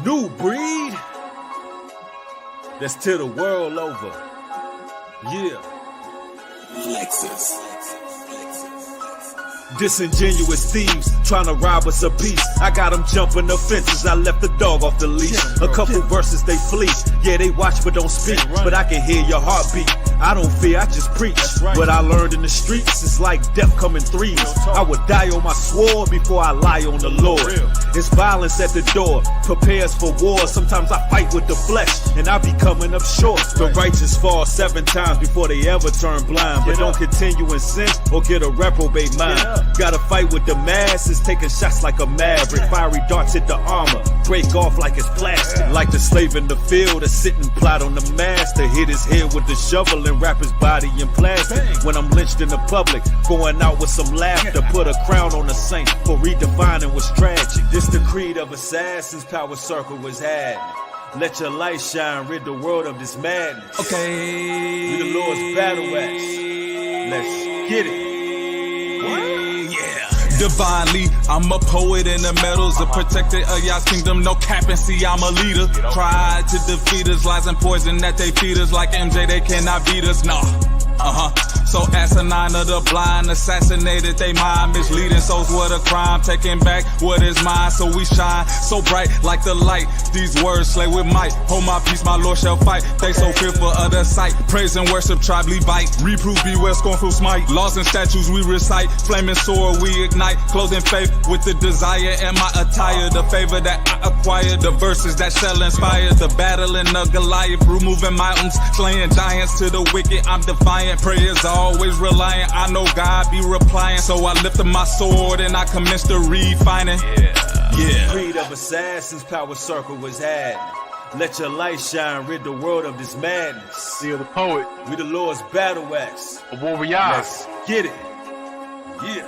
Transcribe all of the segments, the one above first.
New breed that's to the world over. Yeah. Lexus. Disingenuous thieves trying to rob us of peace. I got them jumping the fences. I left the dog off the leash. A couple verses they flee. Yeah, they watch but don't speak. But I can hear your heartbeat. I don't fear, I just preach. What I learned in the streets is like death coming threes. I would die on my sword before I lie on the Lord. It's violence at the door, prepares for war. Sometimes I fight with the flesh, and I be coming up short. The righteous fall 7 times before they ever turn blind. But don't continue in sin or get a reprobate mind. Gotta fight with the masses, taking shots like a maverick. Fiery darts hit the armor, break off like it's plastic. Like the slave in the field, a sitting plot on the master. Hit his head with the shovel and wrap his body in plastic. When I'm lynched in the public, going out with some laughter. Put a crown on the saint for redefining what's tragic. This the creed of assassins, power circle was had. Let your light shine, rid the world of this madness. Okay. We the Lord's battle axe. Let's get it. Divinely, I'm a poet in the metals, a protector of y'all's kingdom, no cap and see I'm a leader. Tried to defeat us, lies and poison that they feed us. Like MJ, they cannot beat us, nah. So asinine of the blind, assassinated they mind, misleading souls, what a crime, taking back what is mine, so we shine, so bright like the light, these words slay with might, hold my peace, my Lord shall fight, they so fearful of the sight, praise and worship tribally bite, reprove beware scornful smite, laws and statutes we recite, flaming sword we ignite, clothing faith with the desire and my attire, the favor that I acquire, the verses that shall inspire, the battling of Goliath, removing mountains, slaying giants to the wicked, I'm defiant, prayers always reliant, I know God be replying, so I lifted my sword and I commenced to refining. Yeah. Creed of assassins, power circle was had. Let your light shine, rid the world of this madness. See the poet. We the Lord's battle axe. A warrior. Let's get it. Yeah.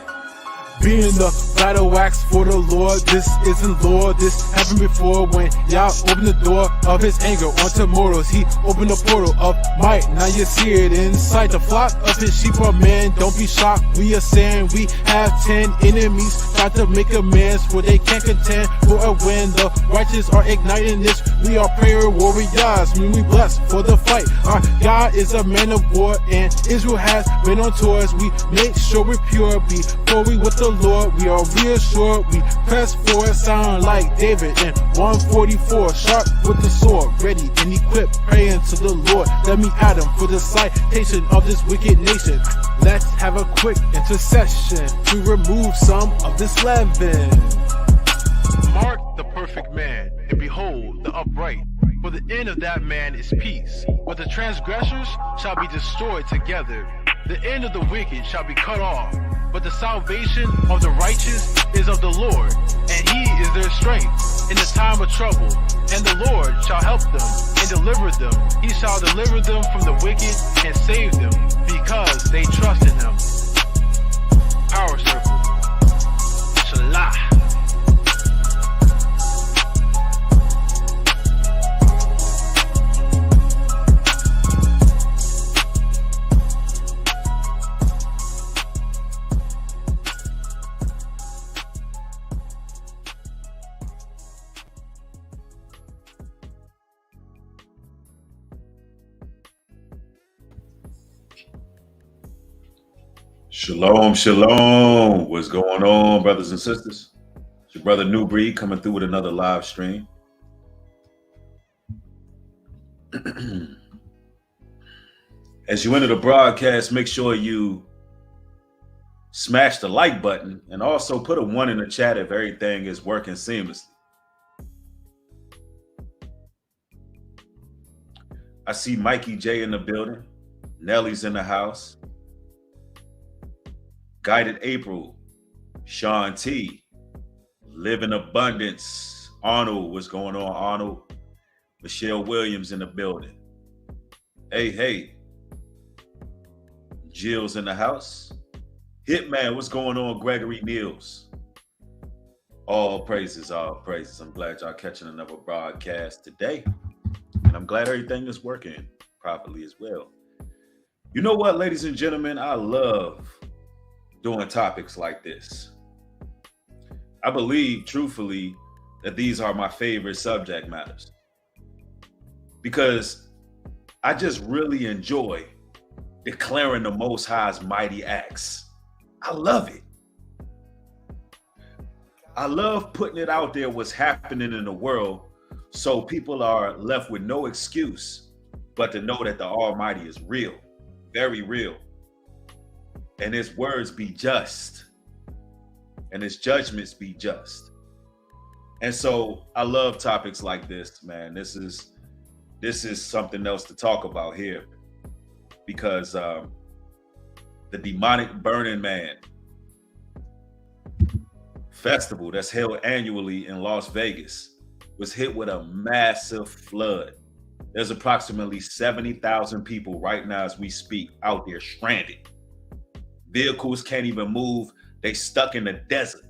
Being the battle axe for the Lord, this isn't Lord. This happened before when Yah opened the door of his anger onto mortals. He opened the portal of might, now you see it inside. The flock of his sheep are men, don't be shocked. We are saying we have 10 enemies, try to make amends for they can't contend for a win. The righteous are igniting this, we are prayer warriors, mean we blessed for the fight. Our God is a man of war and Israel has been on tours. We make sure we're pure before we with the Lord, we are reassured, we press forward, sound like David in 144, sharp with the sword, ready and equipped, praying to the Lord. Let me at him for the citation of this wicked nation. Let's have a quick intercession to remove some of this leaven. Mark the perfect man, and behold the upright. For the end of that man is peace. But the transgressors shall be destroyed together. The end of the wicked shall be cut off. But the salvation of the righteous is of the Lord, and he is their strength in the time of trouble. And the Lord shall help them and deliver them. He shall deliver them from the wicked and save them, because they trust in him. Power circle. Shalah. Shalom, shalom. What's going on, brothers and sisters? It's your brother New Breed coming through with another live stream. As you enter the broadcast, make sure you smash the like button and also put a 1 in the chat if everything is working seamlessly. I see Mikey J in the building. Nelly's in the house. Guided April, Sean T, Live in Abundance, Arnold, what's going on, Arnold? Michelle Williams in the building. Hey, Jill's in the house. Hitman, what's going on, Gregory Niels? All praises, all praises. I'm glad y'all catching another broadcast today. And I'm glad everything is working properly as well. You know what, ladies and gentlemen, I love doing topics like this. I believe, truthfully, that these are my favorite subject matters, because I just really enjoy declaring the Most High's mighty acts. I love it. I love putting it out there, what's happening in the world, so people are left with no excuse but to know that the Almighty is real, very real. And his words be just, and his judgments be just. And so I love topics like this, man. This is something else to talk about here, because the demonic Burning Man festival that's held annually in Las Vegas was hit with a massive flood. There's approximately 70,000 people right now as we speak out there stranded. Vehicles can't even move. They stuck in the desert.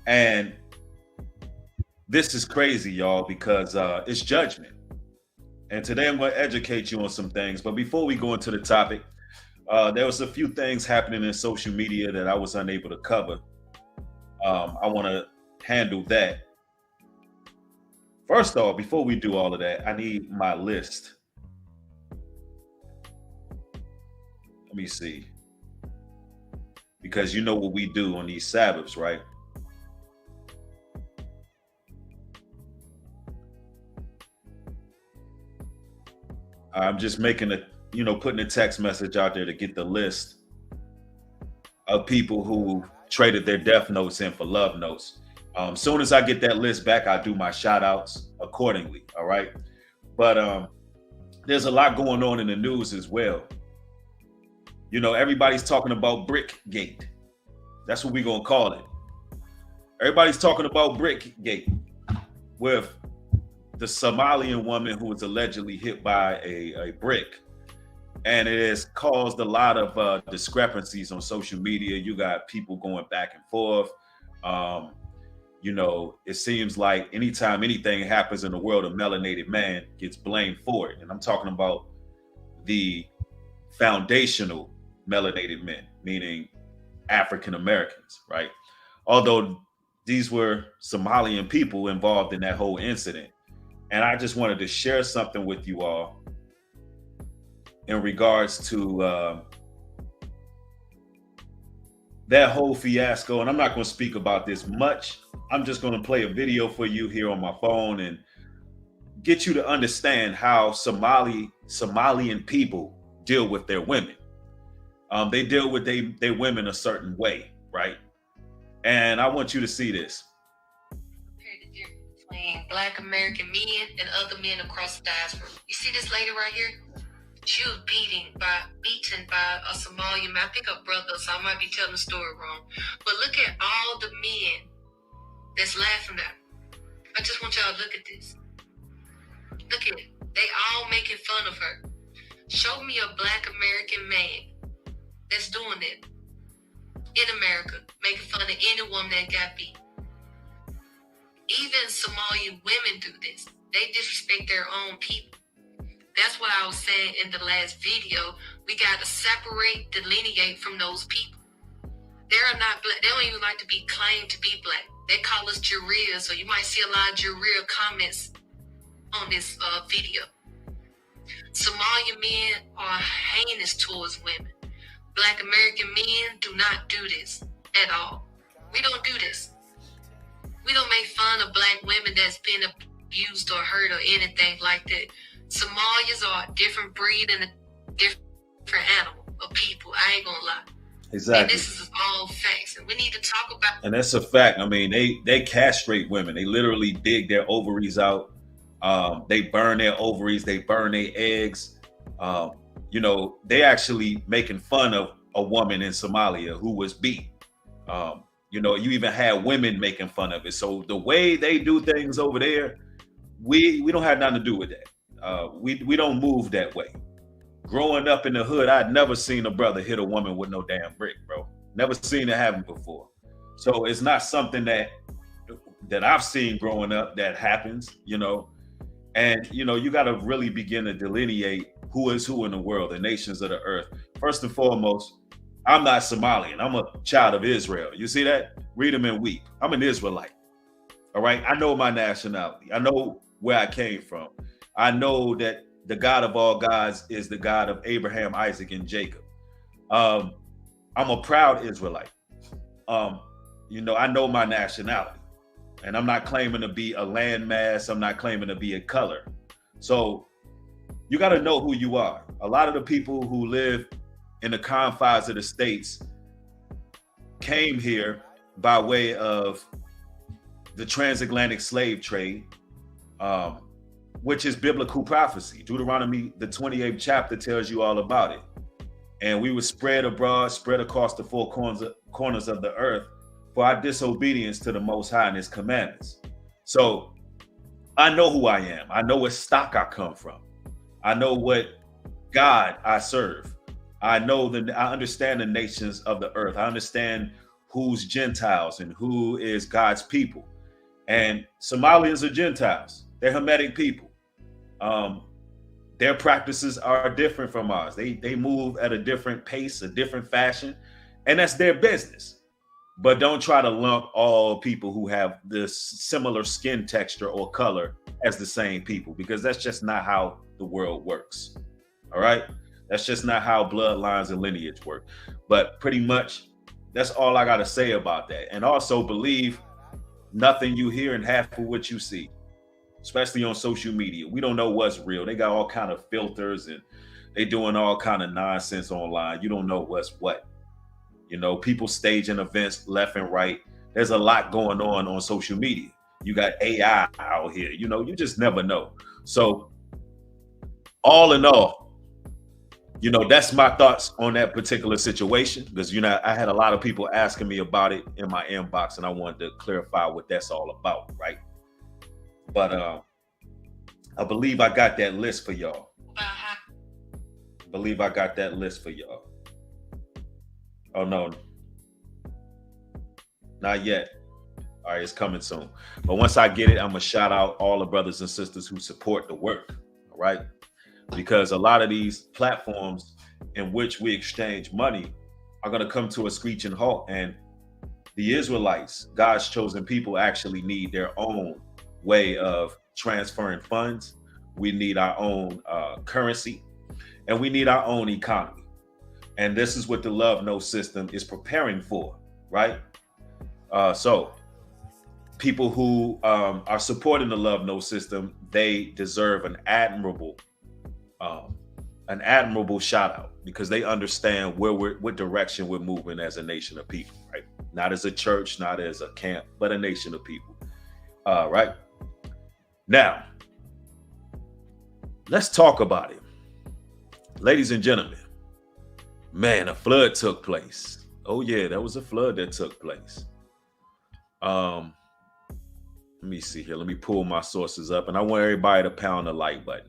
And this is crazy, y'all, because it's judgment. And today I'm going to educate you on some things. But before we go into the topic, there was a few things happening in social media that I was unable to cover. I want to handle that. First off, before we do all of that, I need my list. Let me see. Because you know what we do on these Sabbaths, right? I'm just making putting a text message out there to get the list of people who traded their death notes in for love notes. Soon as I get that list back, I'll do my shout outs accordingly. All right. But there's a lot going on in the news as well. You know, everybody's talking about Brickgate. That's what we're going to call it. Everybody's talking about Brickgate with the Somalian woman who was allegedly hit by a brick. And it has caused a lot of discrepancies on social media. You got people going back and forth. It seems like anytime anything happens in the world, a melanated man gets blamed for it. And I'm talking about the foundational melanated men, meaning African Americans, right? Although these were Somalian people involved in that whole incident. And I just wanted to share something with you all in regards to that whole fiasco. And I'm not going to speak about this much. I'm just going to play a video for you here on my phone and get you to understand how Somalian people deal with their women. They deal with their women a certain way, right? And I want you to see this. Between Black American men and other men across the diaspora. You see this lady right here? She was beaten by a Somalian man. I think her brother, so I might be telling the story wrong. But look at all the men that's laughing at her. I just want y'all to look at this. Look at it. They all making fun of her. Show me a Black American man that's doing it in America, making fun of any woman that got beat. Even Somalian women do this. They disrespect their own people. That's what I was saying in the last video. We got to separate, delineate from those people. They are not black. They don't even like to be claimed to be black. They call us Jareer, so you might see a lot of Jareer comments on this video. Somalian men are heinous towards women. Black American men do not do this at all. We don't do this. We don't make fun of Black women that's been abused or hurt or anything like that. Somalians are a different breed and a different animal of people. I ain't gonna lie. Exactly. And this is all facts, and we need to talk about. And that's a fact. I mean, they castrate women. They literally dig their ovaries out. They burn their ovaries. They burn their eggs. They actually making fun of a woman in Somalia who was beat. You even had women making fun of it. So the way they do things over there, we don't have nothing to do with that. We don't move that way. Growing up in the hood, I'd never seen a brother hit a woman with no damn brick, bro. Never seen it happen before. So it's not something that I've seen growing up that happens, And, you got to really begin to delineate who is who in the world, the nations of the earth. First and foremost, I'm not Somalian. I'm a child of Israel. You see that? read them and weep. I'm an Israelite. All right. I know my nationality. I know where I came from. I know that the God of all gods is the God of Abraham, Isaac, and Jacob. I'm a proud Israelite. I know my nationality, and I'm not claiming to be a landmass. I'm not claiming to be a color. So you got to know who you are. A lot of the people who live in the confines of the states came here by way of the transatlantic slave trade, which is biblical prophecy. Deuteronomy, the 28th chapter, tells you all about it. And we were spread abroad, spread across the four corners of the earth for our disobedience to the Most High and His commandments. So I know who I am. I know what stock I come from. I know what God I serve. I understand the nations of the earth. I understand who's Gentiles and who is God's people. And Somalians are Gentiles. They're Hamitic people. Their practices are different from ours. They move at a different pace, a different fashion, and that's their business. But don't try to lump all people who have this similar skin texture or color as the same people, because that's just not how the world works. All right? That's just not how bloodlines and lineage work. But pretty much that's all I got to say about that. And also believe nothing you hear and half of what you see, especially on social media. We don't know what's real. They got all kind of filters and they doing all kind of nonsense online. You don't know what's what. People staging events left and right. There's a lot going on social media. You got AI out here. You just never know. So all in all, that's my thoughts on that particular situation, because, I had a lot of people asking me about it in my inbox, and I wanted to clarify what that's all about, right? But I believe I got that list for y'all. Oh, no. Not yet. All right, it's coming soon. But once I get it, I'm going to shout out all the brothers and sisters who support the work, all right? Because a lot of these platforms in which we exchange money are going to come to a screeching halt. And the Israelites, God's chosen people, actually need their own way of transferring funds. We need our own currency, and we need our own economy. And this is what the Love Note system is preparing for, right? So people who are supporting the Love Note system, they deserve an admirable shout out, because they understand what direction we're moving as a nation of people, right? Not as a church, not as a camp, but a nation of people, right? Now, let's talk about it. Ladies and gentlemen, man, a flood took place. Oh yeah, there was a flood that took place. Let me see here. Let me pull my sources up, and I want everybody to pound the like button.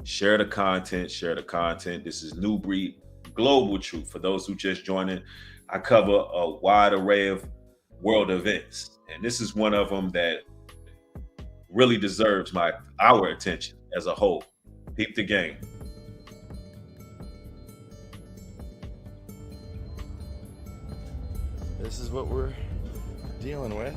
Share the content. This is New Breed Global Truth. For those who just joining, I cover a wide array of world events, and this is one of them that really deserves our attention as a whole. Peep the game. This is what we're dealing with.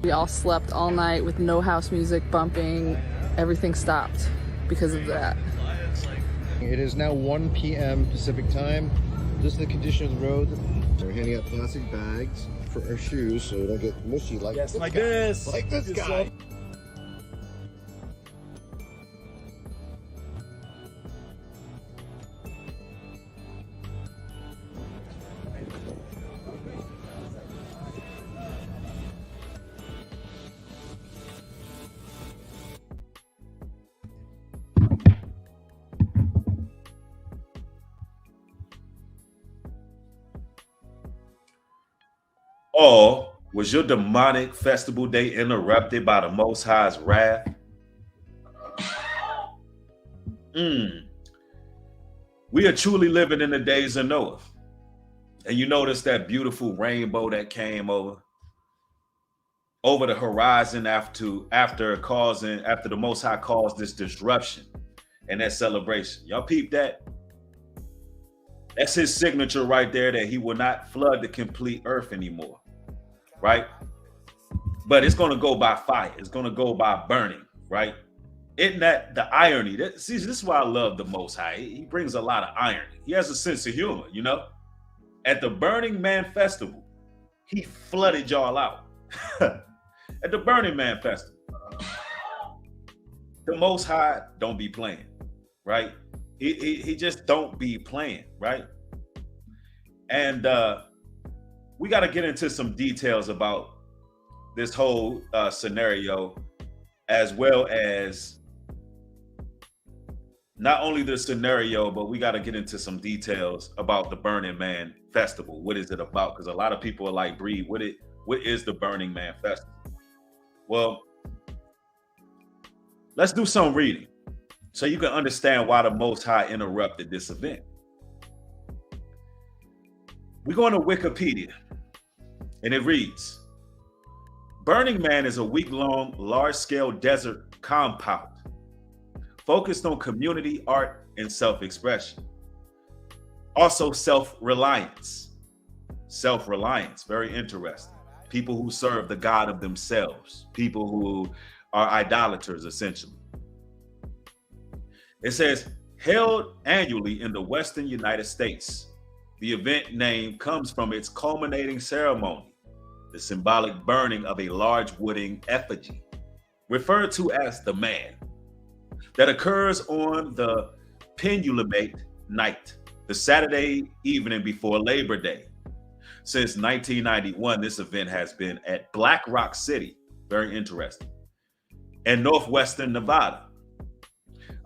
We all slept all night with no house music bumping. Everything stopped because of that. It is now 1 p.m. Pacific time. This is the condition of the road. We're handing out plastic bags for our shoes so we don't get mushy like this guy. Like this guy. Or was your demonic festival day interrupted by the Most High's wrath? We are truly living in the days of Noah. And you notice that beautiful rainbow that came over the horizon after the Most High caused this disruption and that celebration. Y'all peep that? That's his signature right there, that he will not flood the complete earth anymore, right? But it's going to go by fire. It's going to go by burning, right? Isn't that the irony? See, this is why I love the Most High. He brings a lot of irony. He has a sense of humor, you know? At the Burning Man Festival, he flooded y'all out. At the Burning Man Festival, the Most High don't be playing, right? He just don't be playing, right? And we got to get into some details about this whole scenario, as well as not only the scenario, but we got to get into some details about the Burning Man Festival. What is it about? Because a lot of people are like, Bree, what is the Burning Man Festival? Well, let's do some reading so you can understand why the Most High interrupted this event. We're going to Wikipedia, and it reads, Burning Man is a week-long, large-scale desert compound focused on community, art, and self-expression. Also self-reliance. Self-reliance, very interesting. People who serve the God of themselves. People who are idolaters, essentially. It says, held annually in the Western United States. The event name comes from its culminating ceremony, the symbolic burning of a large wooden effigy, referred to as the man, that occurs on the penultimate night, the Saturday evening before Labor Day. Since 1991, this event has been at Black Rock City, very interesting, and northwestern Nevada,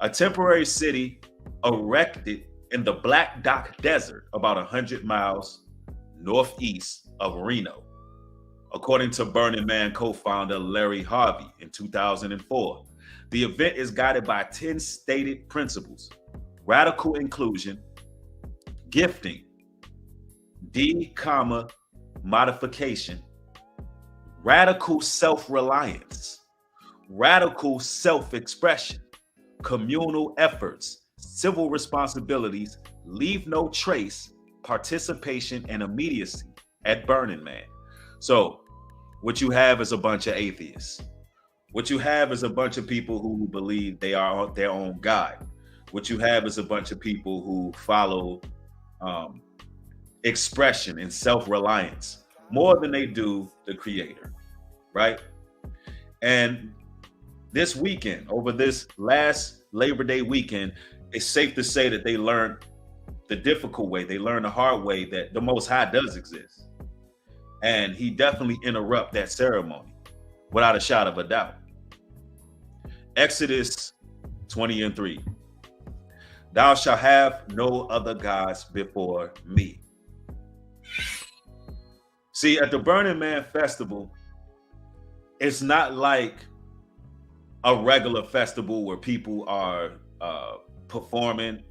a temporary city erected in the Black Dock Desert, about 100 miles northeast of Reno. According to Burning Man co-founder Larry Harvey in 2004, the event is guided by 10 stated principles: radical inclusion, gifting, modification, radical self-reliance, radical self-expression, communal efforts, civil responsibilities, leave no trace, participation, and immediacy at Burning Man. So what you have is a bunch of atheists. What you have is a bunch of people who believe they are their own God. What you have is a bunch of people who follow expression and self-reliance more than they do the Creator, right? And this weekend, over this last Labor Day weekend, it's safe to say that they learned the difficult way. They learned the hard way that the Most High does exist. And he definitely interrupt that ceremony without a shadow of a doubt. Exodus 20:3. Thou shalt have no other gods before me. See, at the Burning Man Festival, it's not like a regular festival where people are performing.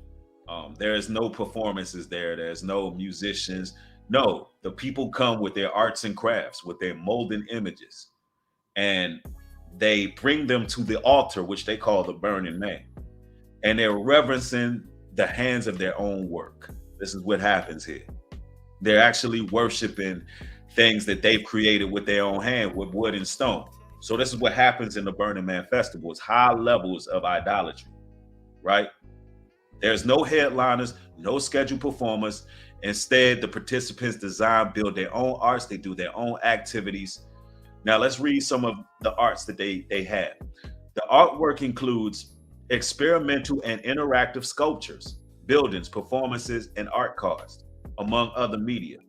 There is no performances there. There's no musicians. No, the people come with their arts and crafts, with their molten images, and they bring them to the altar, which they call the Burning Man, and they're reverencing the hands of their own work. This is what happens here. They're actually worshiping things that they've created with their own hand, with wood and stone. So this is what happens in the Burning Man Festival. It's high levels of idolatry, right? There's no headliners, no scheduled performers. Instead, the participants build their own arts. They do their own activities. Now let's read some of the arts that they have. The artwork includes experimental and interactive sculptures, buildings, performances, and art cards, among other media.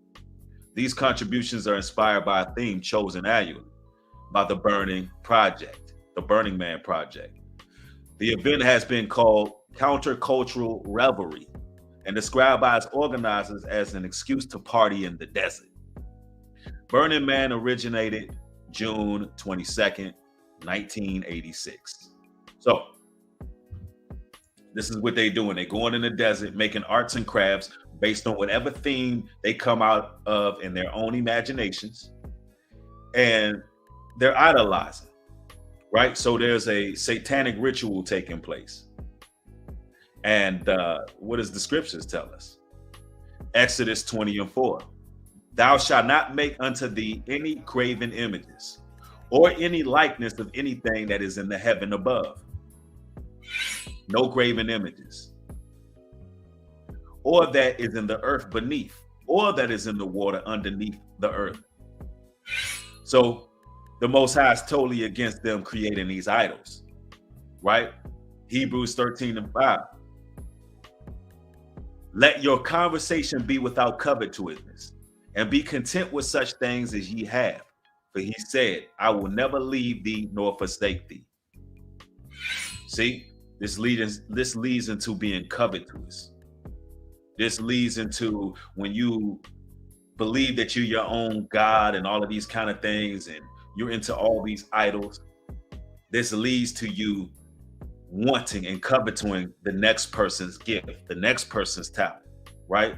These contributions are inspired by a theme chosen annually by the Burning Man Project. The event has been called countercultural revelry and described by its organizers as an excuse to party in the desert. Burning Man originated June 22nd, 1986. So this is what they're doing. They're going in the desert, making arts and crafts, based on whatever theme they come out of in their own imaginations, and they're idolizing, right? So there's a satanic ritual taking place. And what does the scriptures tell us? Exodus 20:4. Thou shalt not make unto thee any graven images or any likeness of anything that is in the heaven above. No graven images. Or that is in the earth beneath, or that is in the water underneath the earth. So the Most High is totally against them creating these idols, right? Hebrews 13:5. Let your conversation be without covetousness, and be content with such things as ye have. For he said, I will never leave thee nor forsake thee. See, this leads into being covetous. This leads into when you believe that you're your own God and all of these kind of things, and you're into all these idols. This leads to you wanting and coveting the next person's gift, the next person's talent, right?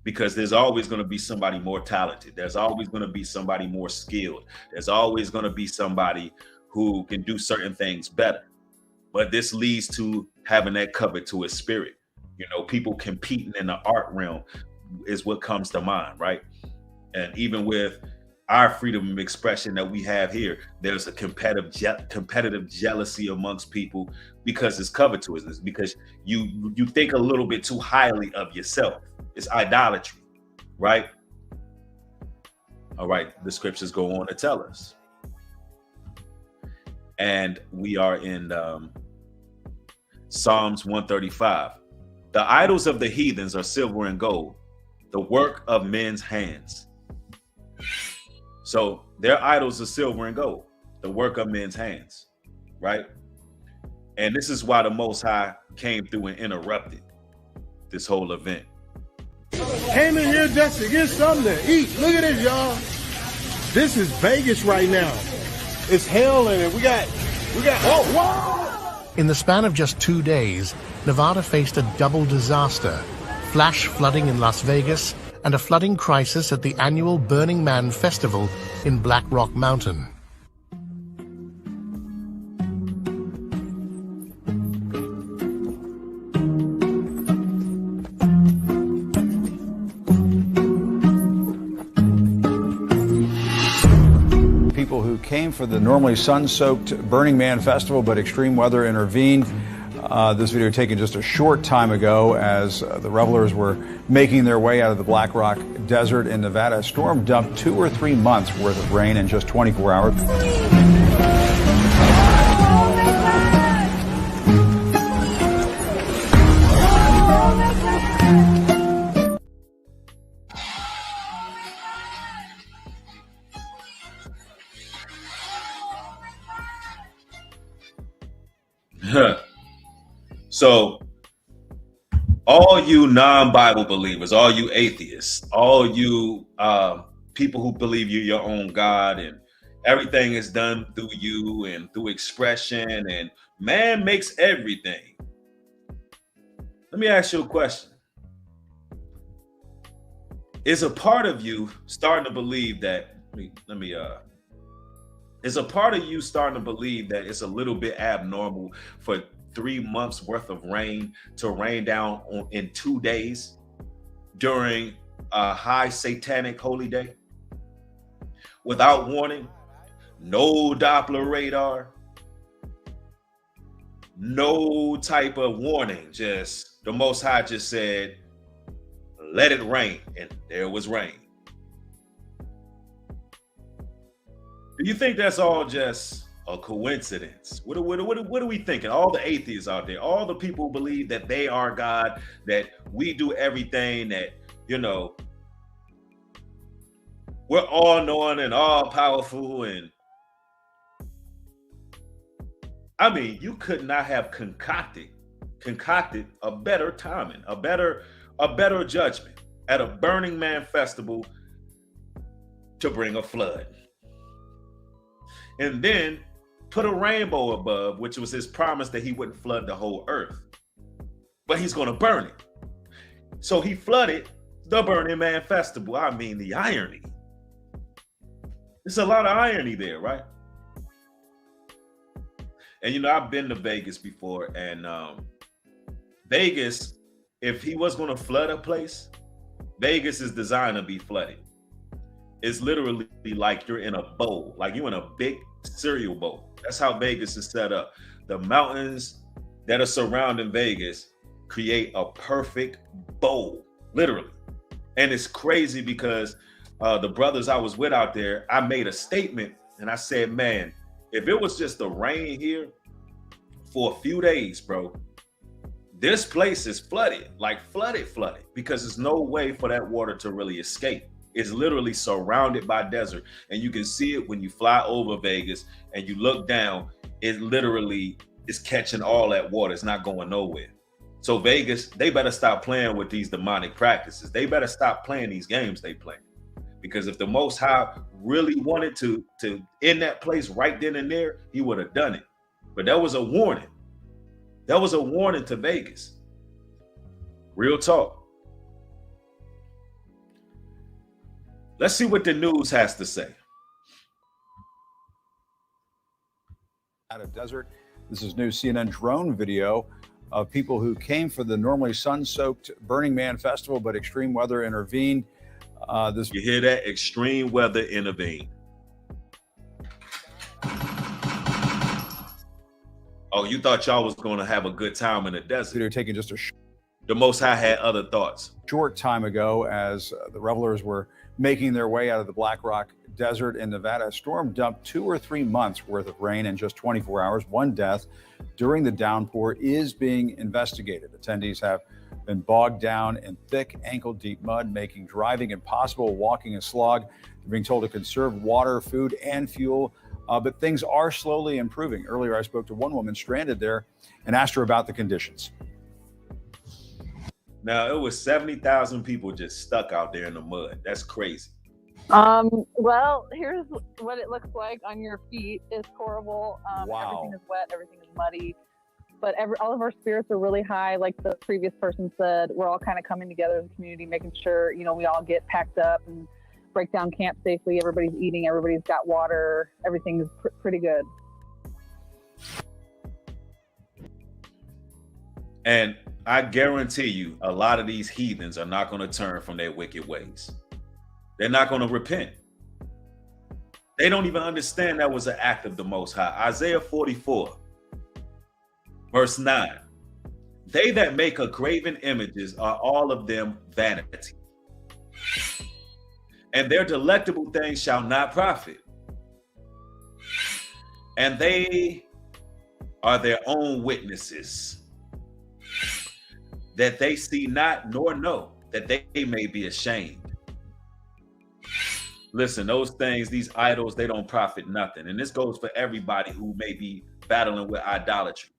Because there's always going to be somebody more talented. There's always going to be somebody more skilled. There's always going to be somebody who can do certain things better. But this leads to having that covetous spirit. You know, people competing in the art realm is what comes to mind, right? And even with our freedom of expression that we have here, there's a competitive jealousy amongst people because it's covetousness, because you think a little bit too highly of yourself. It's idolatry, right? All right, the scriptures go on to tell us. And we are in Psalms 135. The idols of the heathens are silver and gold, the work of men's hands. So their idols are silver and gold, the work of men's hands, right? And this is why the Most High came through and interrupted this whole event. Came in here just to get something to eat. Look at this, y'all. This is Vegas right now. It's hell in it. We got, whoa! In the span of just 2 days, Nevada faced a double disaster: flash flooding in Las Vegas and a flooding crisis at the annual Burning Man Festival in Black Rock Mountain. People who came for the normally sun-soaked Burning Man Festival, but extreme weather intervened. This video taken just a short time ago as the revelers were making their way out of the Black Rock Desert in Nevada. A storm dumped 2 or 3 months worth of rain in just 24 hours. So all you non-Bible believers, all you atheists, all you people who believe you're your own God and everything is done through you and through expression and man makes everything. Let me ask you a question. Is a part of you starting to believe that, is a part of you starting to believe that it's a little bit abnormal for 3 months worth of rain to rain down in 2 days during a high satanic holy day without warning? No Doppler radar, no type of warning. Just the Most High just said, let it rain, and there was rain. Do you think that's all just a coincidence? What are we thinking? All the atheists out there, all the people who believe that they are God, that we do everything, that, you know, we're all knowing and all powerful. And I mean, you could not have concocted a better timing, a better judgment at a Burning Man festival to bring a flood. And then put a rainbow above, which was his promise that he wouldn't flood the whole earth, but he's going to burn it. So he flooded The Burning Man Festival. I mean, the irony. There's a lot of irony there, right? And, you know, I've been to Vegas before, and Vegas, if he was going to flood a place, Vegas is designed to be flooded. It's literally like you're in a bowl, like you're in a big cereal bowl. That's how Vegas is set up. The mountains that are surrounding Vegas create a perfect bowl, literally. And it's crazy because the brothers I was with out there, I made a statement and I said, man, if it was just the rain here for a few days, bro, this place is flooded, like flooded, because there's no way for that water to really escape. It's literally surrounded by desert. And you can see it when you fly over Vegas and you look down, it literally is catching all that water. It's not going nowhere. So Vegas, they better stop playing with these demonic practices. They better stop playing these games they play. Because if the Most High really wanted to end that place right then and there, he would have done it. But that was a warning. That was a warning to Vegas. Real talk. Let's see what the news has to say. Out of desert. This is new CNN drone video of people who came for the normally sun-soaked Burning Man Festival, but extreme weather intervened. You hear that? Extreme weather intervened. Oh, you thought y'all was going to have a good time in the desert. They're taking just the Most High had other thoughts. Short time ago, as the revelers were making their way out of the Black Rock Desert in Nevada, a storm dumped 2 or 3 months worth of rain in just 24 hours. One death during the downpour is being investigated. Attendees have been bogged down in thick, ankle-deep mud, making driving impossible, walking a slog. They're being told to conserve water, food, and fuel, but things are slowly improving. Earlier, I spoke to one woman stranded there and asked her about the conditions. Now, it was 70,000 people just stuck out there in the mud. That's crazy. Well, here's what it looks like on your feet. It's horrible. Wow. Everything is wet. Everything is muddy. But all of our spirits are really high. Like the previous person said, we're all kind of coming together as a community, making sure, you know, we all get packed up and break down camp safely. Everybody's eating. Everybody's got water. Everything is pretty good. And I guarantee you, a lot of these heathens are not going to turn from their wicked ways. They're not going to repent. They don't even understand that was an act of the Most High. Isaiah 44, verse 9. They that make a graven images are all of them vanity, and their delectable things shall not profit. And they are their own witnesses, that they see not nor know, that they may be ashamed. Listen, those things, these idols, they don't profit nothing. And this goes for everybody who may be battling with idolatry.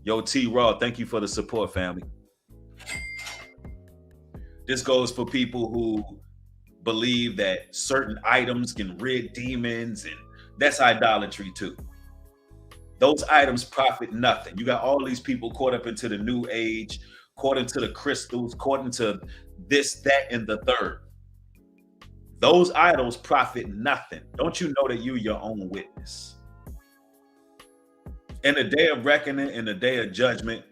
Yo, T-Raw, thank you for the support, family. This goes for people who believe that certain items can rid demons, and that's idolatry too. Those items profit nothing. You got all these people caught up into the new age, caught into the crystals, caught into this, that, and the third. Those idols profit nothing. Don't you know that you're your own witness? In the day of reckoning, in the day of judgment,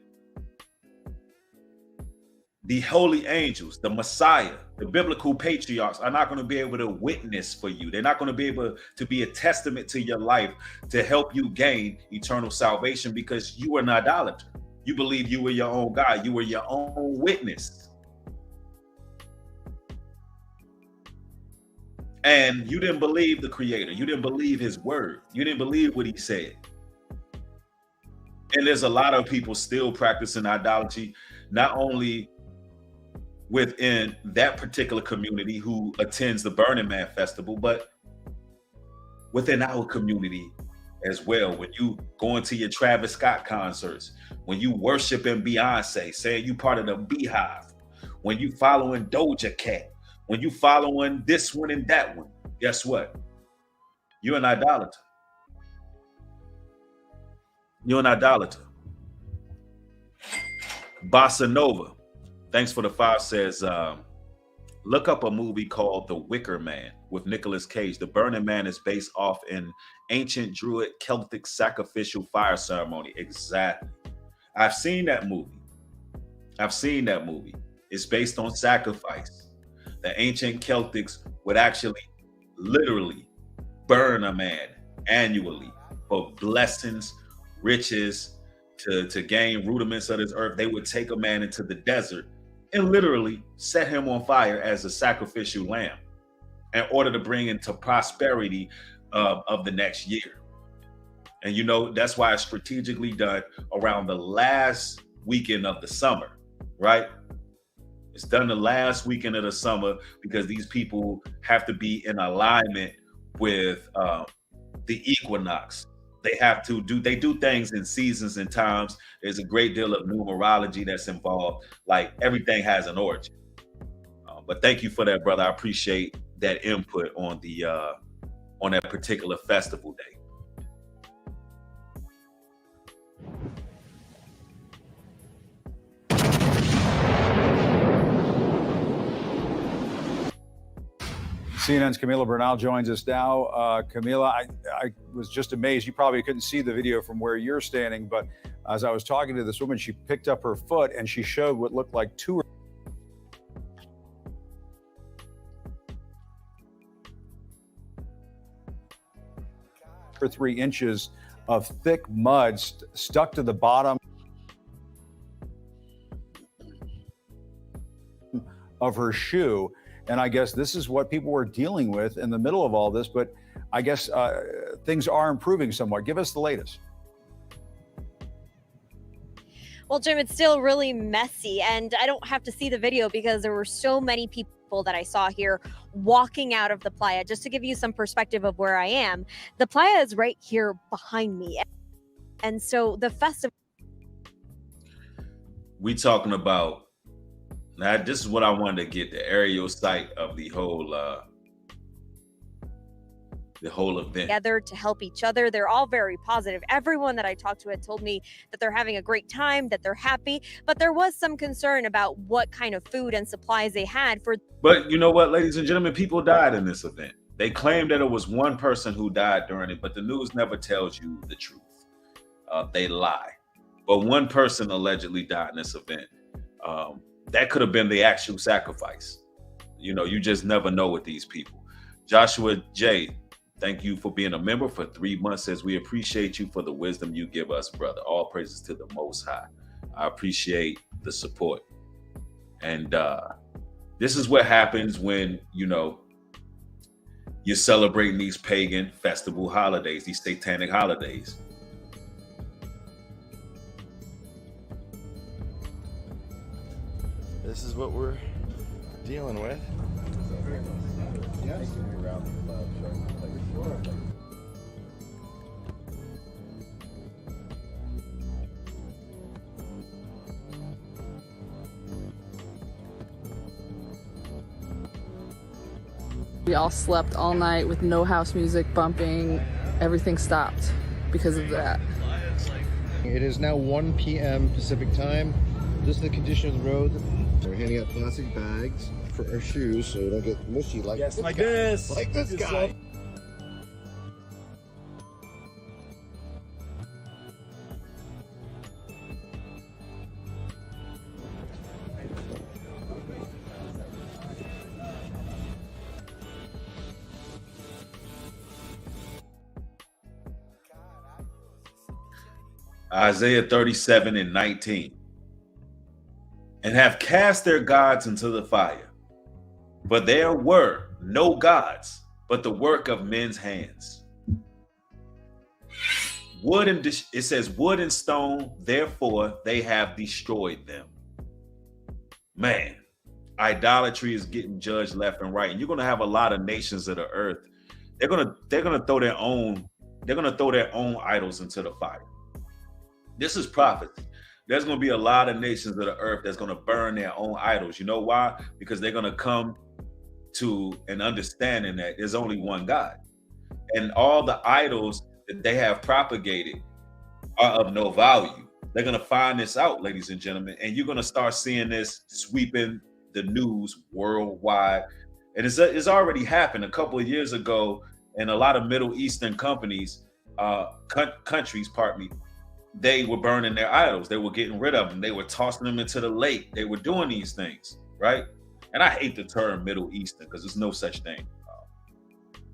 the holy angels, the Messiah, the biblical patriarchs are not going to be able to witness for you. They're not going to be able to be a testament to your life to help you gain eternal salvation, because you are an idolater. You believe you were your own God. You were your own witness. And you didn't believe the Creator. You didn't believe his word. You didn't believe what he said. And there's a lot of people still practicing idolatry, not only within that particular community who attends the Burning Man Festival, but within our community as well. When you go into your Travis Scott concerts, when you worshiping Beyonce, saying you part of the Beehive, when you following Doja Cat, when you following this one and that one, guess what? You're an idolater. You're an idolater. Bossa Nova, thanks for the 5, says, look up a movie called The Wicker Man with Nicolas Cage. The Burning Man is based off an ancient Druid Celtic sacrificial fire ceremony. Exactly. I've seen that movie. It's based on sacrifice. The ancient Celtics would actually literally burn a man annually for blessings, riches, to gain rudiments of this earth. They would take a man into the desert and literally set him on fire as a sacrificial lamb in order to bring into prosperity of the next year. And you know, that's why it's strategically done around the last weekend of the summer, right? It's done the last weekend of the summer because these people have to be in alignment with the equinox. They do things in seasons and times. There's a great deal of numerology that's involved. Like, everything has an origin. But thank you for that, brother. I appreciate that input on the on that particular festival day. CNN's Camila Bernal joins us now. Camila, I was just amazed. You probably couldn't see the video from where you're standing, but as I was talking to this woman, she picked up her foot and she showed what looked like 2 or 3 inches of thick mud stuck to the bottom of her shoe. And I guess this is what people were dealing with in the middle of all this. But I guess things are improving somewhat. Give us the latest. Well, Jim, it's still really messy, and I don't have to see the video because there were so many people that I saw here walking out of the playa. Just to give you some perspective of where I am, the playa is right here behind me. And so the festival. We talking about, now this is what I wanted to get, the aerial sight of the whole event. Together to help each other. They're all very positive. Everyone that I talked to had told me that they're having a great time, that they're happy, but there was some concern about what kind of food and supplies they had for. But you know what, ladies and gentlemen, people died in this event. They claimed that it was one person who died during it, but the news never tells you the truth. They lie. But one person allegedly died in this event. That could have been the actual sacrifice. You know, you just never know with these people. Joshua J., thank you for being a member for 3 months. Says, we appreciate you for the wisdom you give us, brother. All praises to the Most High. I appreciate the support. And this is what happens when, you know, you're celebrating these pagan festival holidays, these satanic holidays. This is what we're dealing with. We all slept all night with no house music bumping. Everything stopped because of that. It is now 1 p.m. Pacific time. This is the condition of the road. We're handing out plastic bags for our shoes so we don't get mushy like this like guy. this. Like this guy. Isaiah 37:19. And have cast their gods into the fire. For there were no gods, but the work of men's hands. Wood and it says wood and stone, therefore they have destroyed them. Man, idolatry is getting judged left and right. And you're gonna have a lot of nations of the earth. They're gonna throw their own idols into the fire. This is prophecy. There's going to be a lot of nations of the earth that's going to burn their own idols. You know why? Because they're going to come to an understanding that there's only one God. And all the idols that they have propagated are of no value. They're going to find this out, ladies and gentlemen. And you're going to start seeing this sweeping the news worldwide. And it's already happened a couple of years ago, and a lot of Middle Eastern countries, they were burning their idols. They were getting rid of them. They were tossing them into the lake. They were doing these things, right? And I hate the term Middle Eastern because there's no such thing.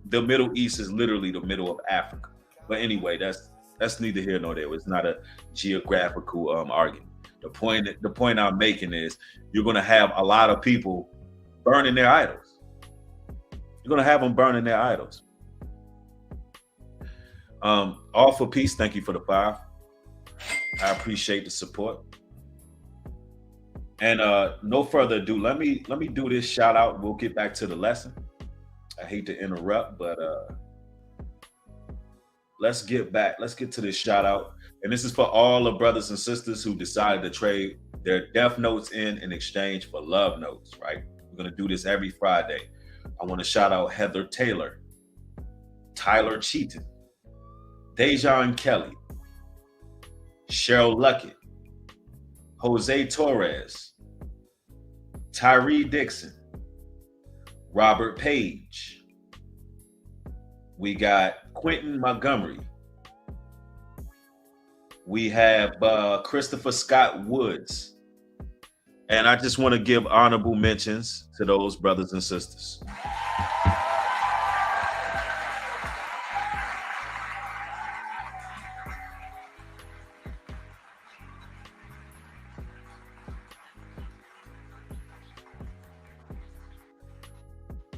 The Middle East is literally the middle of Africa. But anyway, that's neither here nor there. It's not a geographical argument. The point I'm making is you're going to have a lot of people burning their idols. You're going to have them burning their idols. All for Peace, thank you for the 5. I appreciate the support. And no further ado, let me do this shout out. We'll get back to the lesson. I hate to interrupt, but let's get to this shout out. And this is for all the brothers and sisters who decided to trade their death notes in exchange for love notes, right? We're going to do this every Friday. I want to shout out Heather Taylor, Tyler Cheaton, Dejan Kelly, Cheryl Luckett, Jose Torres, Tyree Dixon, Robert Page. We got Quentin Montgomery. We have Christopher Scott Woods. And I just want to give honorable mentions to those brothers and sisters.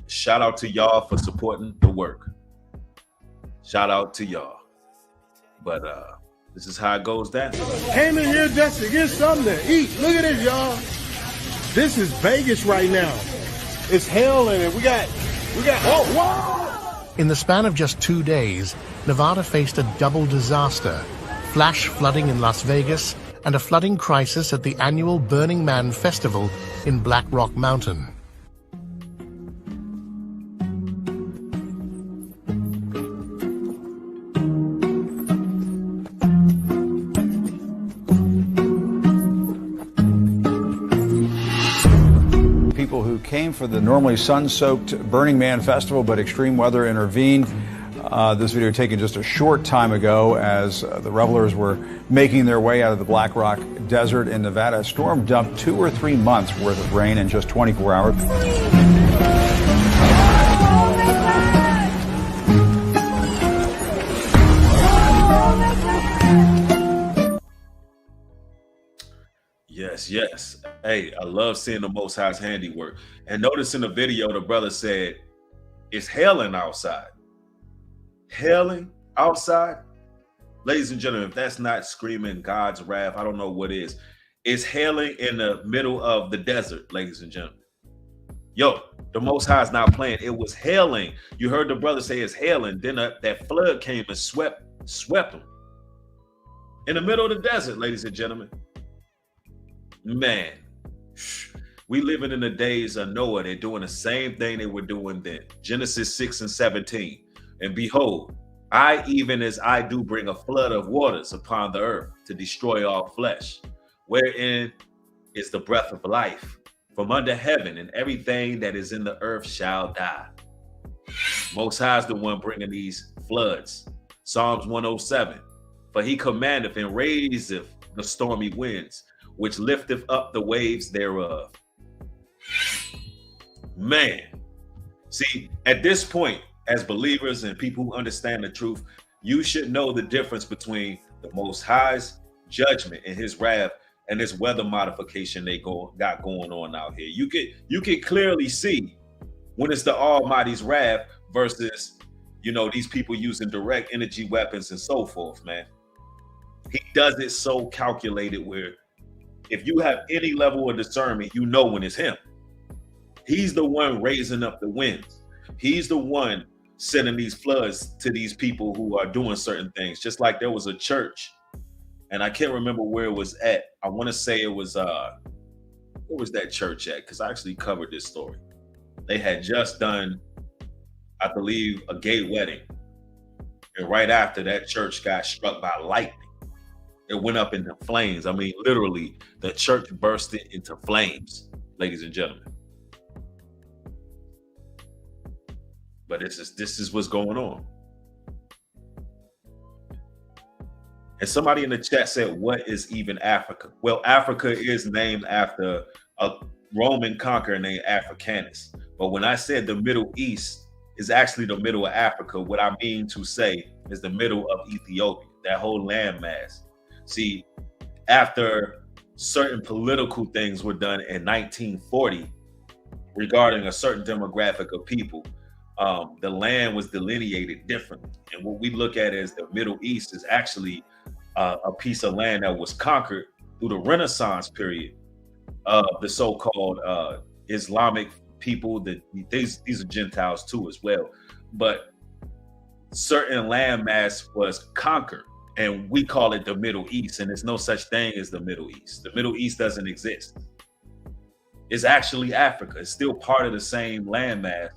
Shout out to y'all for supporting the work. Shout out to y'all. But this is how it goes down. Came in here just to get something to eat. Look at this, y'all. This is Vegas right now. It's hell in it. We got, oh, wow. In the span of just 2 days, Nevada faced a double disaster: flash flooding in Las Vegas and a flooding crisis at the annual Burning Man Festival in Black Rock Mountain. Came for the normally sun-soaked Burning Man Festival, but extreme weather intervened. This video taken just a short time ago as the revelers were making their way out of the Black Rock Desert in Nevada. A storm dumped 2 or 3 months worth of rain in just 24 hours. Yes. Hey, I love seeing the Most High's handiwork. And notice in the video, the brother said, it's hailing outside. Hailing outside? Ladies and gentlemen, if that's not screaming God's wrath, I don't know what is. It's hailing in the middle of the desert, ladies and gentlemen. Yo, the Most High is not playing. It was hailing. You heard the brother say it's hailing. Then that flood came and swept them. In the middle of the desert, ladies and gentlemen. Man, we living in the days of Noah. They're doing the same thing they were doing then. Genesis 6:17. And behold, I, even as I do, bring a flood of waters upon the earth to destroy all flesh, wherein is the breath of life from under heaven, and everything that is in the earth shall die. Most High is the one bringing these floods. Psalms 107. For he commandeth and raiseth the stormy winds, which lifteth up the waves thereof. Man, see, at this point, as believers and people who understand the truth, you should know the difference between the Most High's judgment and his wrath and this weather modification they got going on out here. You can clearly see when it's the Almighty's wrath versus, these people using direct energy weapons and so forth, man. He does it so calculated where if you have any level of discernment, you know when it's him. He's the one raising up the winds. He's the one sending these floods to these people who are doing certain things. Just like there was a church, and I can't remember where it was at. I want to say it was, where was that church at? Because I actually covered this story. They had just done, I believe, a gay wedding. And right after, that church got struck by lightning. It went up into flames. I mean, literally, the church bursted into flames. ladies and gentlemen. But this is what's going on. And somebody in the chat said, what is even Africa? Well, Africa is named after a Roman conqueror named Africanus. But when I said the Middle East is actually the middle of Africa, what I mean to say is the middle of Ethiopia, that whole landmass. See, after certain political things were done in 1940 regarding a certain demographic of people, the land was delineated differently. And what we look at as the Middle East is actually a piece of land that was conquered through the Renaissance period of the so-called Islamic people. These are Gentiles too as well. But certain landmass was conquered, and we call it the Middle East, and there's no such thing as the Middle East. The Middle East doesn't exist. It's actually Africa. It's still part of the same landmass.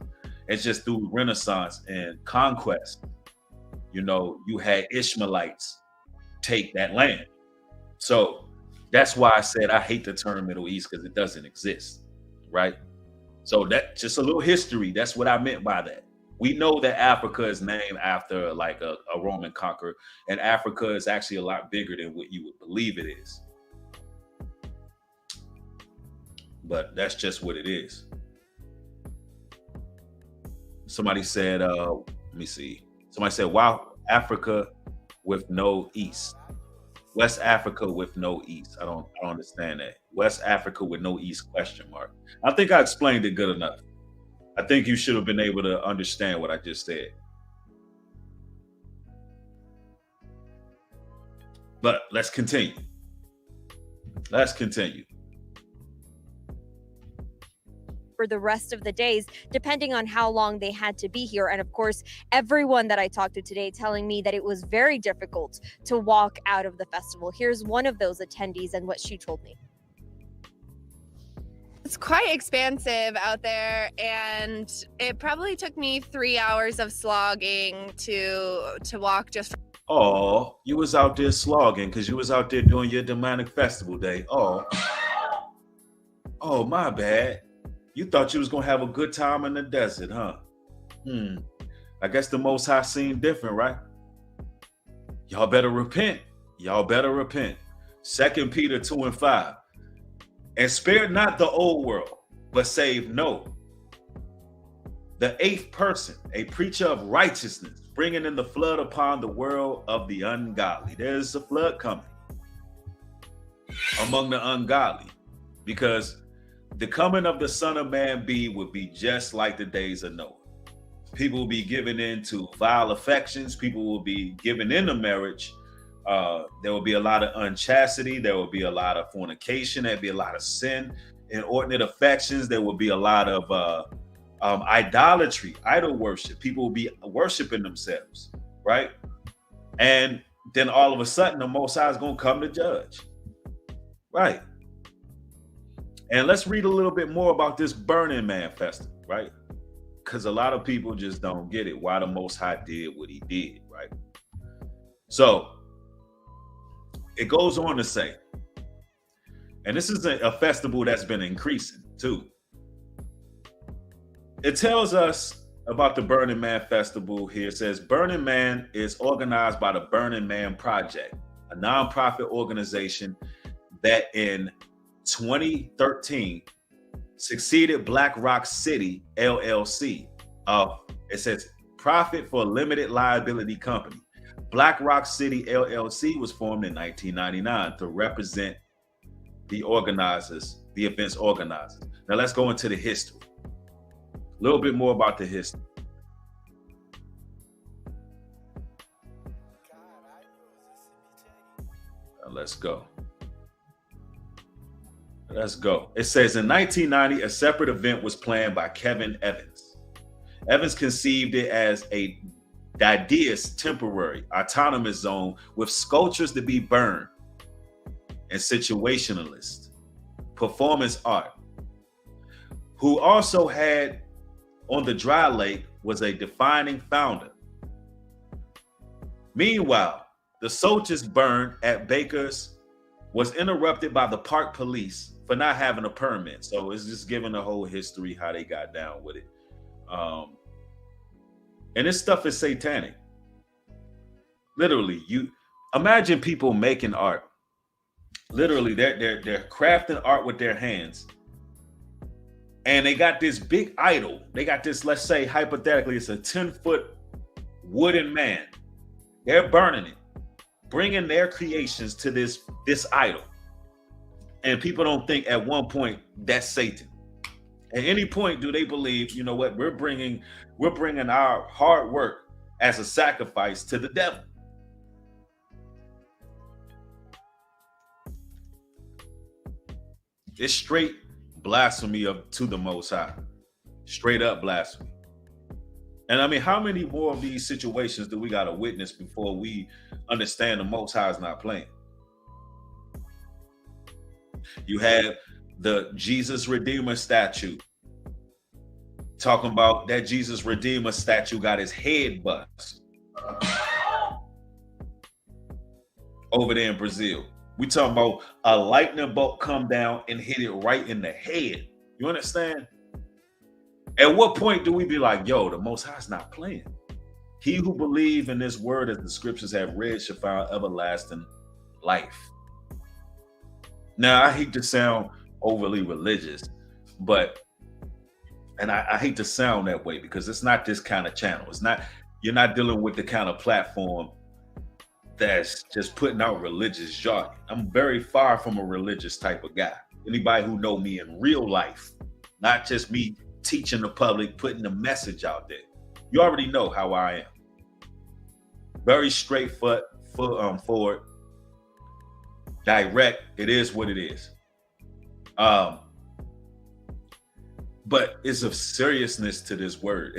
It's just through Renaissance and conquest. You know, you had Ishmaelites take that land. So that's why I said I hate the term Middle East, because it doesn't exist, right? So that just a little history. That's what I meant by that. We know that Africa is named after like a Roman conqueror, and Africa is actually a lot bigger than what you would believe it is. But that's just what it is. Somebody said, let me see. Somebody said, wow, Africa with no East. West Africa with no East. I don't understand that. West Africa with no East, question mark. I think I explained it good enough. I think you should have been able to understand what I just said. But let's continue. Let's continue. For the rest of the days, depending on how long they had to be here. And of course, everyone that I talked to today telling me that it was very difficult to walk out of the festival. Here's one of those attendees and what she told me. It's quite expansive out there, and it probably took me 3 hours of slogging to walk just. Oh, you was out there slogging because you was out there doing your demonic festival day. Oh, my bad. You thought you was gonna have a good time in the desert, huh? I guess the Most High seen different, right? Y'all better repent. Y'all better repent. 2 Peter 2:5. And spare not the old world, but save Noah, the 8th person, a preacher of righteousness, bringing in the flood upon the world of the ungodly. There's a flood coming among the ungodly, because the coming of the Son of Man would be just like the days of Noah. People will be given into vile affections. People will be given into marriage. There will be a lot of unchastity. There will be a lot of fornication. There'll be a lot of sin, inordinate affections. There will be a lot of idolatry, idol worship. People will be worshiping themselves, right? And then all of a sudden, the Most High is going to come to judge, right? And let's read a little bit more about this Burning Man Festival, right? Because a lot of people just don't get it, why the Most High did what he did, right? So it goes on to say, and this is a festival that's been increasing too. It tells us about the Burning Man Festival here. It says Burning Man is organized by the Burning Man Project, a nonprofit organization that in 2013 succeeded Black Rock City LLC. It says profit for a limited liability company. Black Rock City LLC was formed in 1999 to represent the organizers, the event's organizers. Now let's go into the history. A little bit more about the history. Now let's go. Let's go. It says in 1990, a separate event was planned by Kevin Evans. Evans conceived it as a Dadaist temporary autonomous zone with sculptures to be burned and situationalist performance art. Who also had on the dry lake was a defining founder. Meanwhile, the soldiers burned at Baker's was interrupted by the park police for not having a permit. So it's just giving the whole history how they got down with it. And this stuff is satanic. Literally, you imagine people making art. Literally, they're crafting art with their hands. And they got this big idol. They got this, let's say hypothetically, it's a 10-foot wooden man. They're burning it, bringing their creations to this idol. And people don't think at one point that's Satan. At any point do they believe, you know what, we're bringing our hard work as a sacrifice to the devil. It's straight blasphemy to the Most High. Straight up blasphemy. And I mean, how many more of these situations do we got to witness before we understand the Most High is not playing? You have the Jesus Redeemer statue. Talking about that Jesus Redeemer statue got his head bust over there in Brazil. We talking about a lightning bolt come down and hit it right in the head. You understand? At what point do we be like, yo, the Most High's not playing? He who believes in this word as the scriptures have read shall find everlasting life. Now, I hate to sound overly religious, but, and I hate to sound that way because it's not this kind of channel. It's not, you're not dealing with the kind of platform that's just putting out religious jargon. I'm very far from a religious type of guy. Anybody who know me in real life, not just me teaching the public, putting the message out there. You already know how I am. Very straightforward, direct. It is what it is. But it's a seriousness to this word.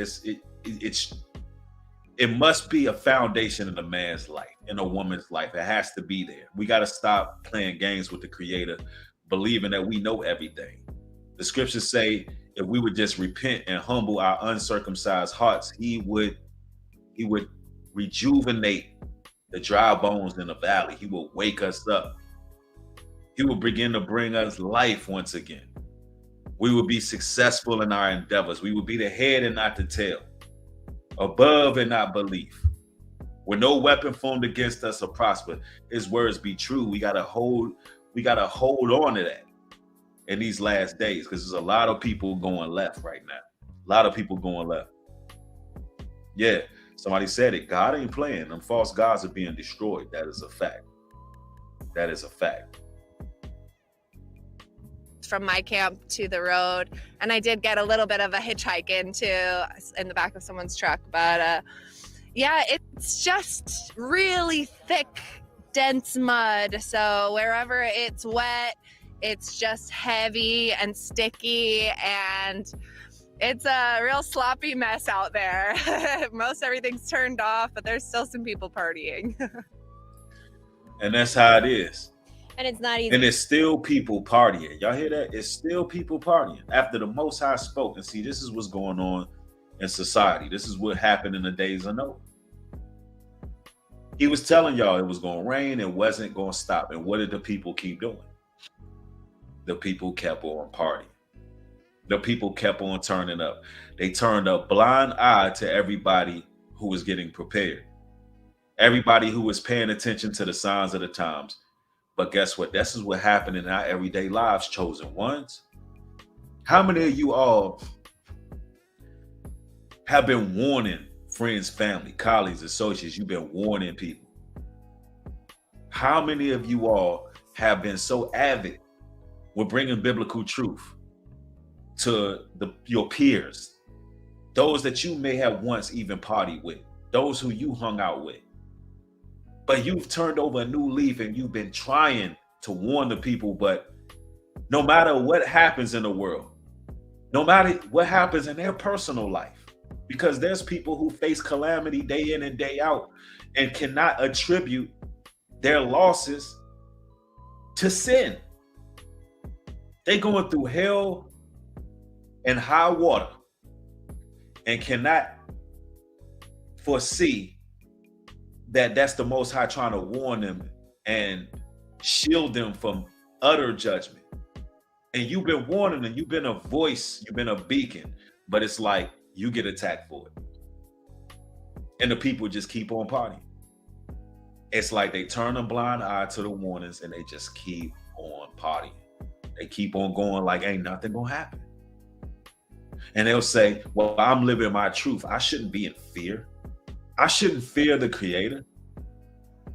It must be a foundation in a man's life, in a woman's life. It has to be there. We got to stop playing games with the Creator, believing that we know everything. The scriptures say if we would just repent and humble our uncircumcised hearts, he would rejuvenate the dry bones in the valley. He will wake us up. He will begin to bring us life once again. We will be successful in our endeavors. We will be the head and not the tail, above and not beneath. When no weapon formed against us will prosper, his words be true. We gotta hold on to that in these last days, because there's a lot of people going left right now. A lot of people going left. Yeah, somebody said it. God ain't playing. Them false gods are being destroyed. That is a fact. That is a fact. From my camp to the road, and I did get a little bit of a hitchhike in the back of someone's truck, but yeah, it's just really thick, dense mud. So wherever it's wet, it's just heavy and sticky, and it's a real sloppy mess out there. Most everything's turned off, but there's still some people partying. And that's how it is. And it's not easy. And it's still people partying. Y'all hear that? It's still people partying. After the Most High spoke, and see, this is what's going on in society. This is what happened in the days of Noah. He was telling y'all it was going to rain. It wasn't going to stop. And what did the people keep doing? The people kept on partying. The people kept on turning up. They turned a blind eye to everybody who was getting prepared. Everybody who was paying attention to the signs of the times. But guess what? This is what happened in our everyday lives, chosen ones. How many of you all have been warning friends, family, colleagues, associates? You've been warning people. How many of you all have been so avid with bringing biblical truth to your peers, those that you may have once even partied with, those who you hung out with? But you've turned over a new leaf and you've been trying to warn the people, but no matter what happens in the world, no matter what happens in their personal life, because there's people who face calamity day in and day out and cannot attribute their losses to sin. They're going through hell and high water and cannot foresee that that's the Most High trying to warn them and shield them from utter judgment. And you've been warning them, you've been a voice, you've been a beacon, but it's like you get attacked for it. And the people just keep on partying. It's like they turn a blind eye to the warnings and they just keep on partying. They keep on going like ain't nothing gonna happen. And they'll say, well, I'm living my truth. I shouldn't be in fear. I shouldn't fear the Creator.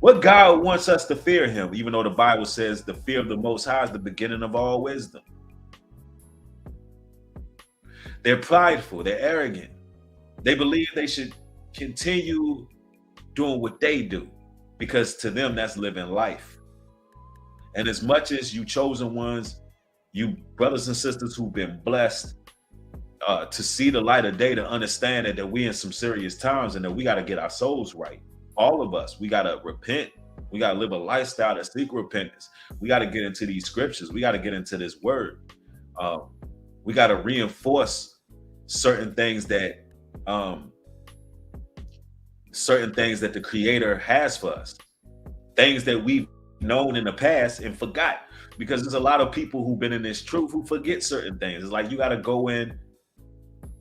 What God wants us to fear him, even though the Bible says the fear of the Most High is the beginning of all wisdom. They're prideful, they're arrogant. They believe they should continue doing what they do because to them that's living life. And as much as you chosen ones, you brothers and sisters who've been blessed to see the light of day, to understand that we in some serious times and that we got to get our souls right. All of us, we got to repent. We got to live a lifestyle that seek repentance. We got to get into these scriptures. We got to get into this word. We got to reinforce certain things that the Creator has for us. Things that we've known in the past and forgot. Because there's a lot of people who've been in this truth who forget certain things. It's like you got to go in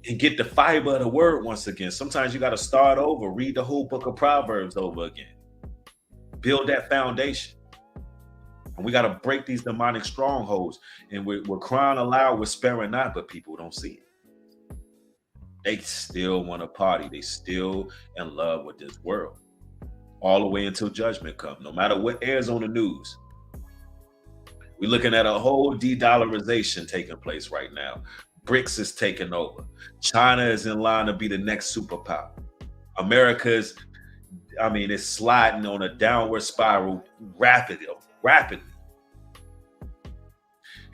and get the fiber of the word once again. Sometimes you got to start over, read the whole book of Proverbs over again. Build that foundation. And we got to break these demonic strongholds. And we're crying aloud, we're sparing not, but people don't see it. They still want to party. They still in love with this world. All the way until judgment comes, no matter what airs on the news. We're looking at a whole de-dollarization taking place right now. BRICS is taking over. China is in line to be the next superpower. America's, it's sliding on a downward spiral rapidly.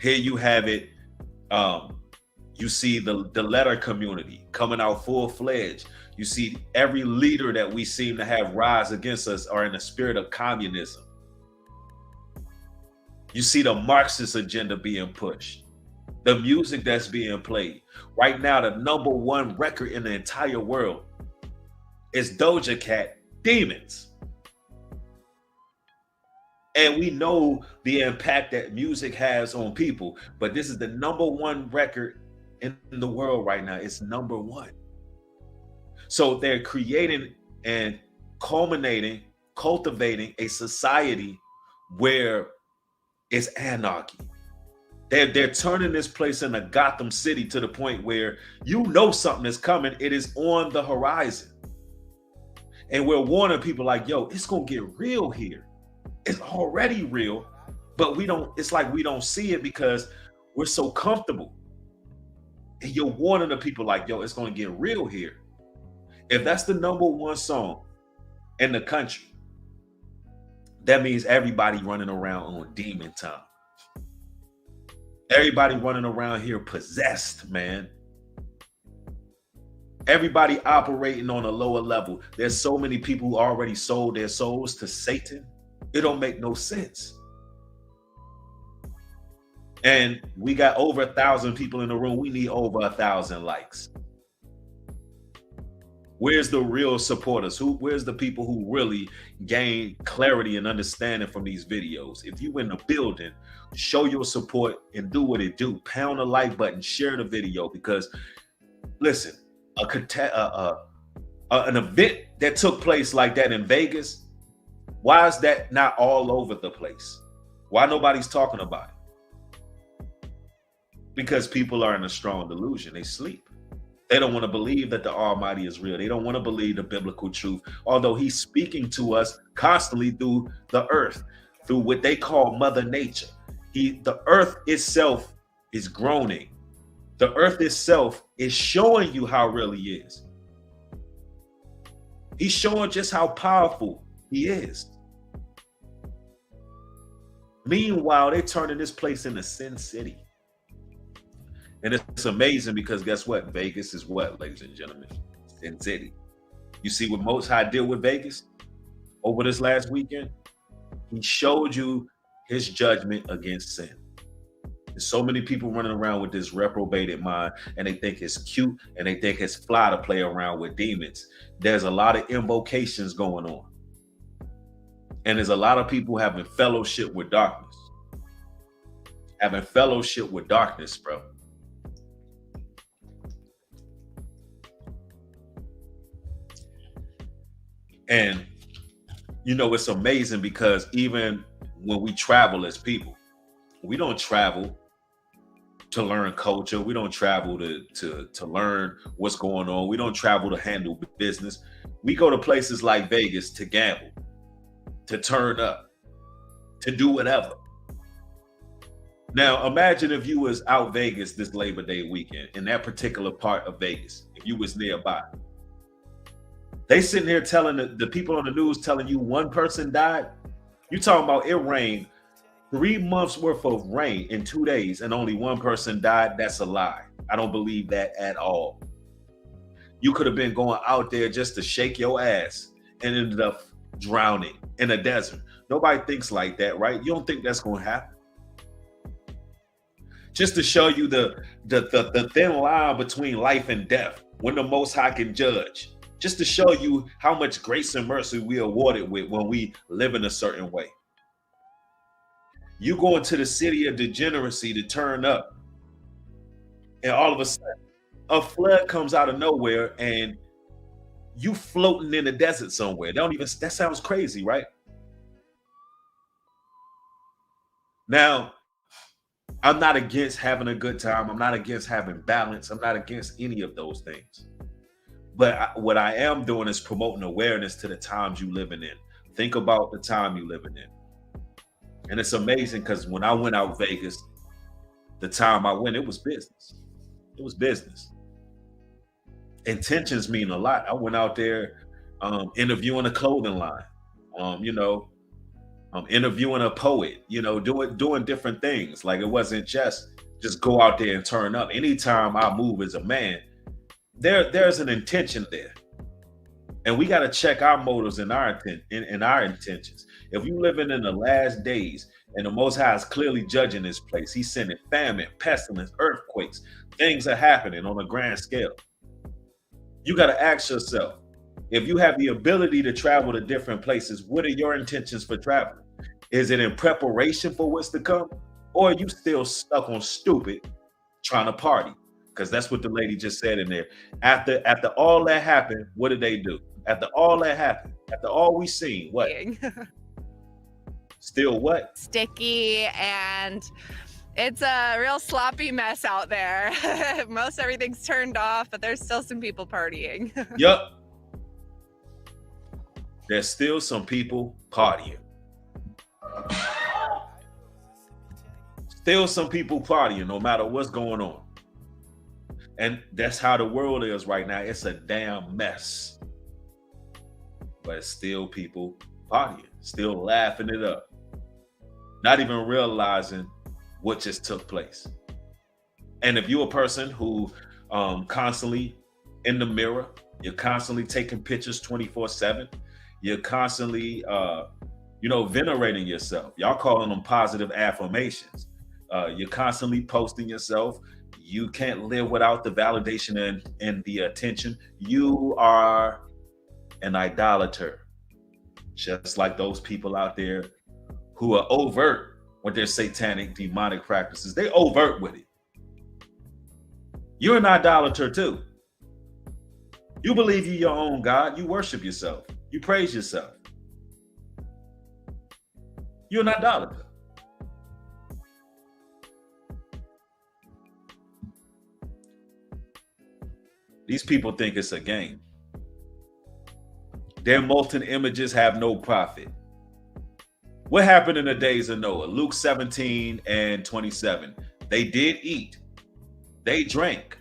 Here you have it. You see the letter community coming out full-fledged. You see every leader that we seem to have rise against us are in the spirit of communism. You see the Marxist agenda being pushed. The music that's being played. Right now, the #1 record in the entire world is Doja Cat, Demons. And we know the impact that music has on people, but this is the #1 record in the world right now. It's #1. So they're creating and culminating, cultivating a society where it's anarchy. They're turning this place into Gotham City to the point where you know something is coming. It is on the horizon. And we're warning people like, yo, it's going to get real here. It's already real, but it's like we don't see it because we're so comfortable. And you're warning the people like, yo, it's going to get real here. If that's the #1 song in the country, that means everybody running around on demon time. Everybody running around here possessed, man. Everybody operating on a lower level. There's so many people who already sold their souls to Satan. It don't make no sense. And we got over 1,000 people in the room. We need over 1,000 likes. Where's the real supporters? Where's the people who really gain clarity and understanding from these videos? If you in the building, show your support and do what it do. Pound the like button, share the video, because listen, an event that took place like that in Vegas, why is that not all over the place? Why nobody's talking about it? Because people are in a strong delusion. They sleep. They don't want to believe that the Almighty is real. They don't want to believe the biblical truth, although he's speaking to us constantly through the earth, through what they call Mother Nature. The earth itself is groaning. The earth itself is showing you how real he is. He's showing just how powerful he is. Meanwhile, they're turning this place into Sin City. And it's amazing because guess what? Vegas is what, ladies and gentlemen? Sin City. You see what Most High did with Vegas over this last weekend? He showed you his judgment against sin. There's so many people running around with this reprobated mind, and they think it's cute and they think it's fly to play around with demons. There's a lot of invocations going on. And there's a lot of people having fellowship with darkness. Having fellowship with darkness, bro. And, you know, it's amazing because even when we travel as people, we don't travel to learn culture. We don't travel to learn what's going on. We don't travel to handle business. We go to places like Vegas to gamble, to turn up, to do whatever. Now, imagine if you was out Vegas this Labor Day weekend, in that particular part of Vegas, if you was nearby. They sitting here telling the people on the news, telling you one person died. You talking about it rained 3 months worth of rain in 2 days and only one person died? That's a lie. I don't believe that at all. You could have been going out there just to shake your ass and ended up drowning in a desert. Nobody thinks like that, right? You don't think that's going to happen? Just to show you the thin line between life and death, when the Most High can judge. Just to show you how much grace and mercy we are awarded with when we live in a certain way. You go into the city of degeneracy to turn up, and all of a sudden, a flood comes out of nowhere, and you floating in the desert somewhere. That sounds crazy, right? Now, I'm not against having a good time. I'm not against having balance. I'm not against any of those things. But what I am doing is promoting awareness to the times you living in. Think about the time you living in. And it's amazing because when I went out Vegas, the time I went, it was business. It was business. Intentions mean a lot. I went out there interviewing a clothing line, interviewing a poet, doing different things. Like it wasn't just go out there and turn up. Anytime I move as a man, there's an intention there. And we got to check our motives and our intentions. If you living in the last days and the Most High is clearly judging this place, he's sending famine, pestilence, earthquakes, things are happening on a grand scale. You got to ask yourself, if you have the ability to travel to different places, what are your intentions for traveling? Is it in preparation for what's to come? Or are you still stuck on stupid trying to party? Because that's what the lady just said in there. After all that happened, what did they do? After all that happened, after all we seen, what? Still what? Sticky, and it's a real sloppy mess out there. Most everything's turned off, but there's still some people partying. Yup. There's still some people partying. Still some people partying no matter what's going on. And that's how the world is right now. It's a damn mess. But it's still people partying, still laughing it up. Not even realizing what just took place. And if you're a person who constantly in the mirror, you're constantly taking pictures 24/7, you're constantly venerating yourself. Y'all calling them positive affirmations. You're constantly posting yourself. You can't live without the validation and the attention. You are an idolater. Just like those people out there who are overt with their satanic, demonic practices. They overt with it. You're an idolater too. You believe you're your own God. You worship yourself. You praise yourself. You're an idolater. These people think it's a game. Their molten images have no profit. What happened in the days of Noah? Luke 17:27. They did eat. They drank.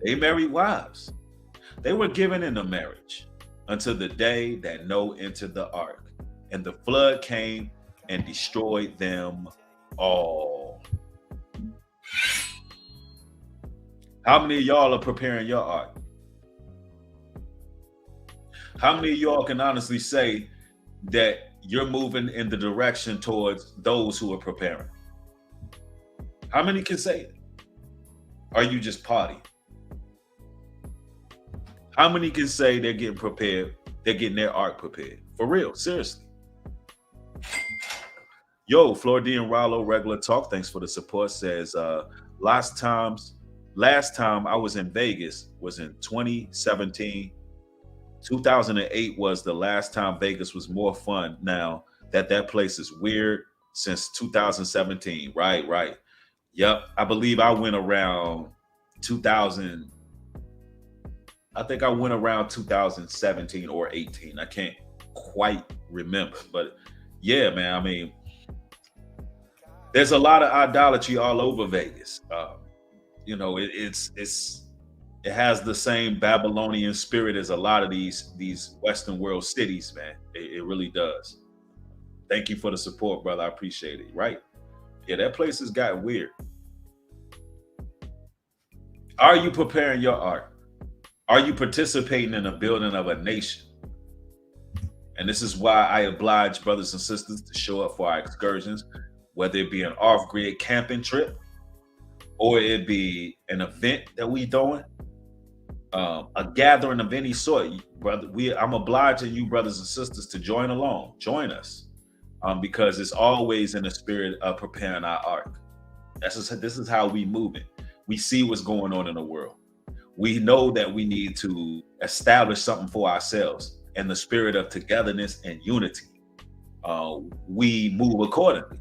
They married wives. They were given into marriage until the day that Noah entered the ark. And the flood came and destroyed them all. How many of y'all are preparing your ark? How many of y'all can honestly say that you're moving in the direction towards those who are preparing? How many can say it? Are you just partying? How many can say they're getting prepared? They're getting their ark prepared. For real, seriously. Yo, Floridian Rollo, regular talk. Thanks for the support. Says last time I was in Vegas was in 2017. 2008 was the last time Vegas was more fun. Now that place is weird since 2017. Right. Yep. I believe I went around 2000. I think I went around 2017 or 18. I can't quite remember, but yeah, man. I mean, there's a lot of idolatry all over Vegas. You know, it has the same Babylonian spirit as a lot of these Western world cities, man. It really does. Thank you for the support, brother. I appreciate it. Right? Yeah, that place has got weird. Are you preparing your art? Are you participating in the building of a nation? And this is why I oblige brothers and sisters to show up for our excursions, whether it be an off-grid camping trip or it be an event that we doing, a gathering of any sort. Brother, I'm obliging you, brothers and sisters, to join along, join us, because it's always in the spirit of preparing our ark. This is how we move it. We see what's going on in the world. We know that we need to establish something for ourselves in the spirit of togetherness and unity. We move accordingly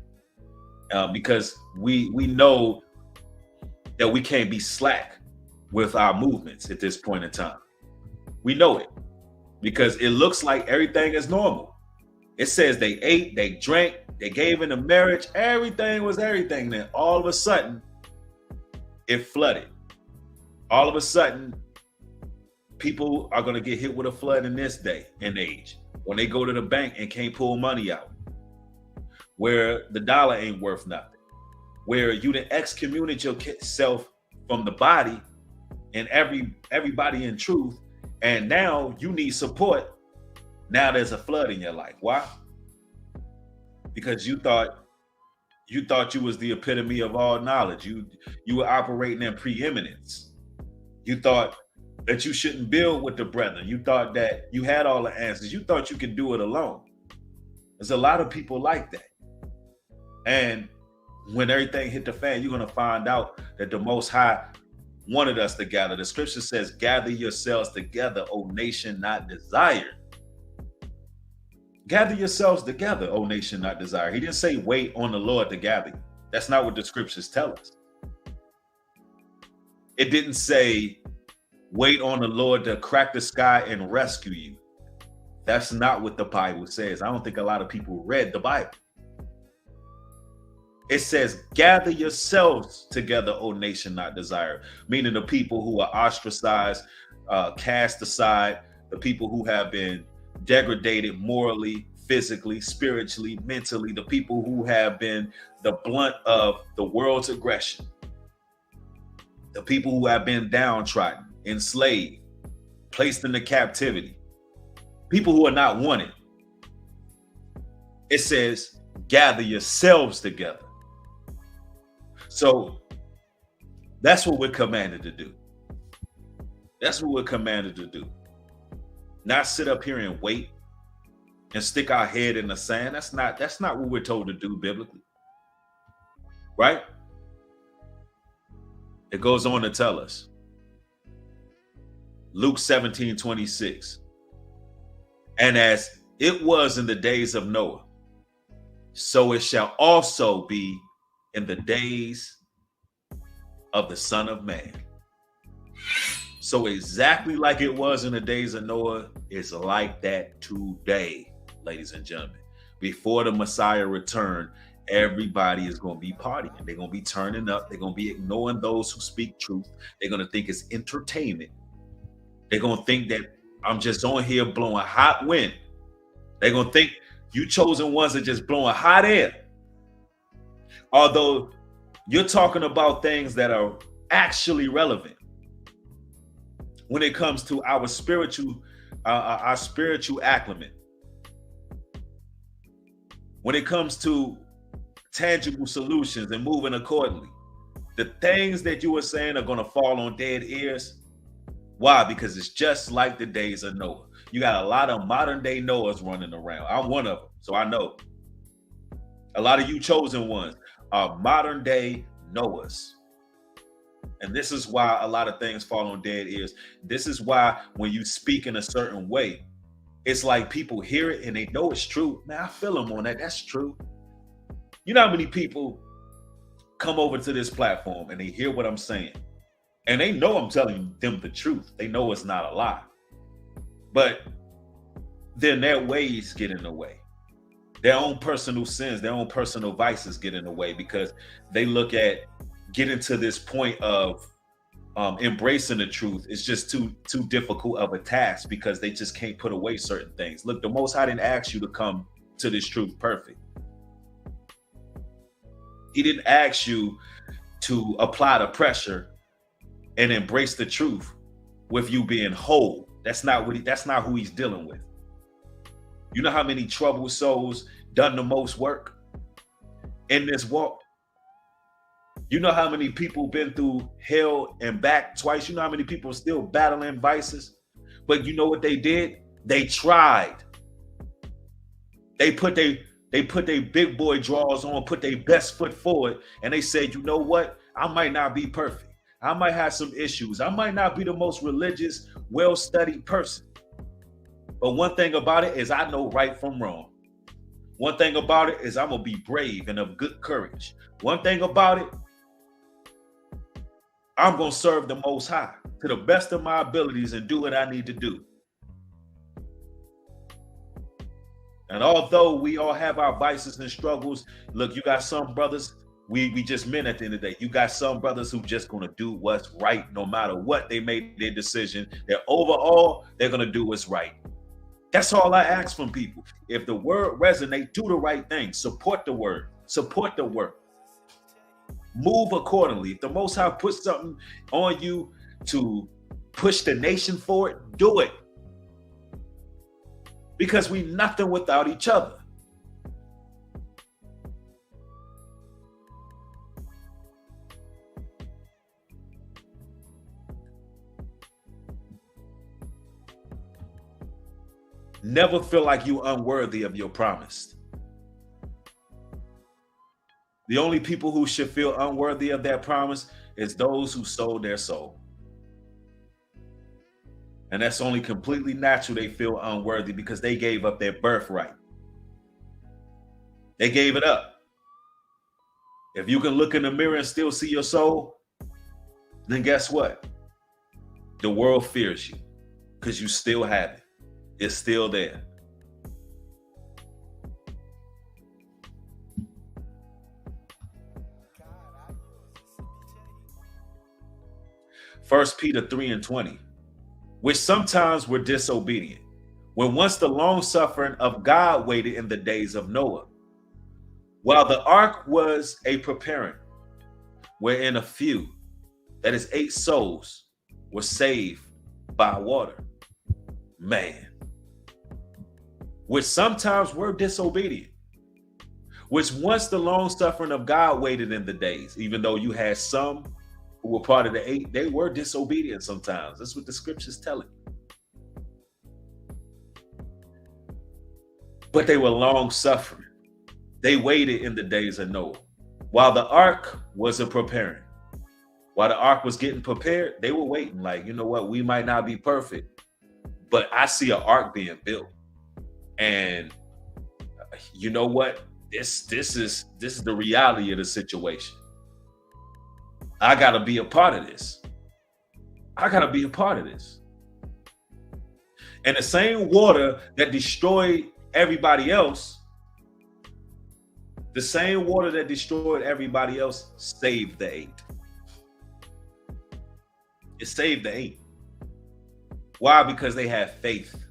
because we know that we can't be slack with our movements at this point in time. We know it because it looks like everything is normal. It says they ate, they drank, they gave in a marriage, everything was everything. Then all of a sudden, it flooded. All of a sudden, people are going to get hit with a flood in this day and age when they go to the bank and can't pull money out, where the dollar ain't worth nothing, where you done excommunicate yourself from the body and everybody in truth, and now you need support. Now there's a flood in your life. Why? Because you thought you was the epitome of all knowledge. You were operating in preeminence. You thought that you shouldn't build with the brethren. You thought that you had all the answers. You thought you could do it alone. There's a lot of people like that. And when everything hit the fan, you're going to find out that the Most High wanted us to gather. The scripture says, gather yourselves together, O nation not desired. Gather yourselves together, O nation not desired. He didn't say wait on the Lord to gather you. That's not what the scriptures tell us. It didn't say wait on the Lord to crack the sky and rescue you. That's not what the Bible says. I don't think a lot of people read the Bible. It says, gather yourselves together, O nation not desired, meaning the people who are ostracized, cast aside, the people who have been degraded morally, physically, spiritually, mentally, the people who have been the blunt of the world's aggression, the people who have been downtrodden, enslaved, placed into captivity, people who are not wanted. It says, gather yourselves together. So that's what we're commanded to do. That's what we're commanded to do. Not sit up here and wait and stick our head in the sand. That's not what we're told to do biblically. Right? It goes on to tell us. Luke 17:26. And as it was in the days of Noah, so it shall also be in the days of the Son of Man. So exactly like it was in the days of Noah, it's like that today, ladies and gentlemen. Before the Messiah return, everybody is going to be partying. They're going to be turning up. They're going to be ignoring those who speak truth. They're going to think it's entertainment. They're going to think that I'm just on here blowing hot wind. They're going to think you chosen ones are just blowing hot air. Although you're talking about things that are actually relevant when it comes to our spiritual acclimate. When it comes to tangible solutions and moving accordingly, the things that you were saying are going to fall on dead ears. Why? Because it's just like the days of Noah. You got a lot of modern day Noahs running around. I'm one of them, so I know. A lot of you chosen ones are modern day Noahs. And this is why a lot of things fall on dead ears. This is why when you speak in a certain way, it's like people hear it and they know it's true. Man, I feel them on that. That's true. You know how many people come over to this platform and they hear what I'm saying and they know I'm telling them the truth. They know it's not a lie. But then their ways get in the way. Their own personal sins, their own personal vices get in the way because they look at getting to this point of embracing the truth. It's just too difficult of a task because they just can't put away certain things. Look, the Most High didn't ask you to come to this truth perfect. He didn't ask you to apply the pressure and embrace the truth with you being whole. That's not who he's dealing with. You know how many troubled souls done the most work in this walk? You know how many people been through hell and back twice? You know how many people are still battling vices? But you know what they did? They tried. They put their big boy drawers on, put their best foot forward, and they said, you know what? I might not be perfect. I might have some issues. I might not be the most religious, well-studied person. But one thing about it is I know right from wrong. One thing about it is I'm going to be brave and of good courage. One thing about it, I'm going to serve the Most High to the best of my abilities and do what I need to do. And although we all have our vices and struggles, look, you got some brothers, we just men at the end of the day. You got some brothers who just going to do what's right no matter what they made their decision. They're overall, they're going to do what's right. That's all I ask from people. If the word resonates, do the right thing. Support the word. Support the work. Move accordingly. If the Most High puts something on you to push the nation forward, do it. Because we nothing without each other. Never feel like you're unworthy of your promise. The only people who should feel unworthy of that promise is those who sold their soul. And that's only completely natural. They feel unworthy because they gave up their birthright. They gave it up. If you can look in the mirror and still see your soul, then guess what? The world fears you because you still have it. It's still there. First Peter 3:20, which sometimes were disobedient, when once the long suffering of God waited in the days of Noah, while the ark was a preparing, wherein a few, that is 8 souls, were saved by water. Man. Which sometimes were disobedient, which once the long suffering of God waited in the days, even though you had some who were part of the 8, they were disobedient sometimes. That's what the scriptures tell it. But they were long suffering. They waited in the days of Noah. While the ark wasn't preparing, while the ark was getting prepared, they were waiting like, you know what, we might not be perfect, but I see an ark being built. And you know what? This is the reality of the situation. I gotta be a part of this. I gotta be a part of this. And the same water that destroyed everybody else, the same water that destroyed everybody else saved the 8. It saved the 8. Why? Because they had faith.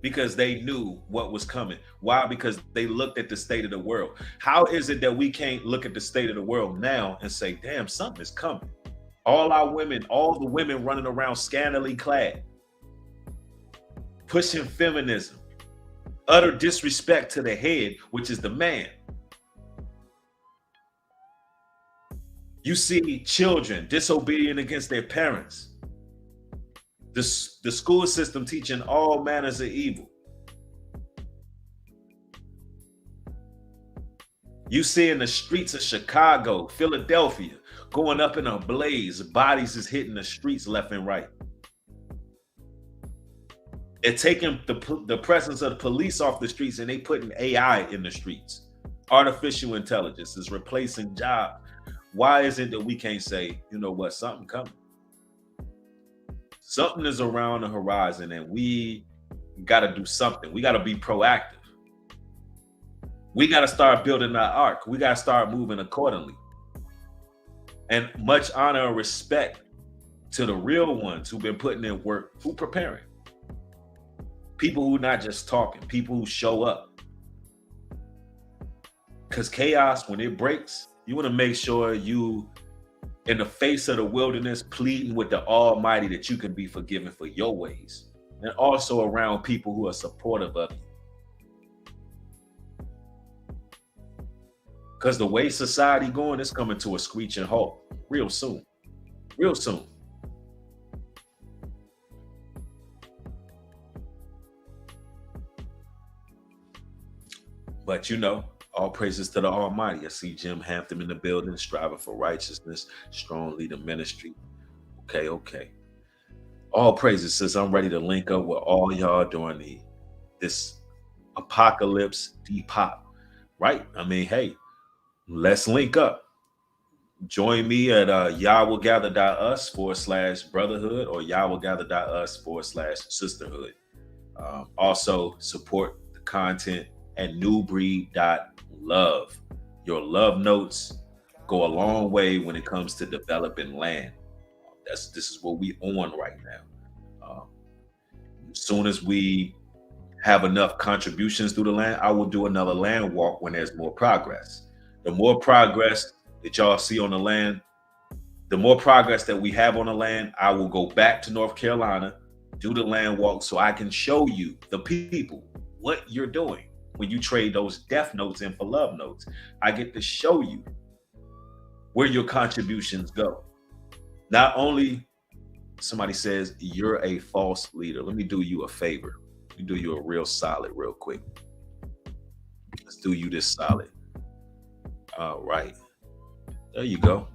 Because they knew what was coming. Why? Because they looked at the state of the world. How is it that we can't look at the state of the world now and say, damn, something is coming? All the women running around scantily clad, pushing feminism, utter disrespect to the head, which is the man. You see children disobedient against their parents. The school system teaching all manners of evil. You see in the streets of Chicago, Philadelphia, going up in a blaze, bodies is hitting the streets left and right. They're taking the presence of the police off the streets and they putting AI in the streets. Artificial intelligence is replacing jobs. Why is it that we can't say, you know what, something coming? Something is around the horizon and we got to do something. We got to be proactive. We got to start building our arc. We got to start moving accordingly. And much honor and respect to the real ones who've been putting in work, who preparing. People who not just talking, people who show up. Because chaos, when it breaks, you want to make sure you, in the face of the wilderness, pleading with the Almighty that you can be forgiven for your ways. And also around people who are supportive of you. Because the way society going, it's coming to a screeching halt real soon. Real soon. But you know, all praises to the Almighty. I see Jim Hampton in the building, striving for righteousness, strong leader ministry. Okay. All praises, sis. I'm ready to link up with all y'all during this apocalypse depop, right? I mean, hey, let's link up. Join me at YahWillGather.us/brotherhood or YahWillGather.us/sisterhood. Also support the content at newbreed.love. Your love notes go a long way when it comes to developing land. This is what we on right now. As soon as we have enough contributions through the land, I will do another land walk when there's more progress. The more progress that y'all see on the land, the more progress that we have on the land, I will go back to North Carolina, do the land walk so I can show you, the people, what you're doing. When you trade those death notes in for love notes, I get to show you where your contributions go. Not only somebody says you're a false leader. Let me do you a favor. Let me do you a real solid real quick. Let's do you this solid. All right. There you go.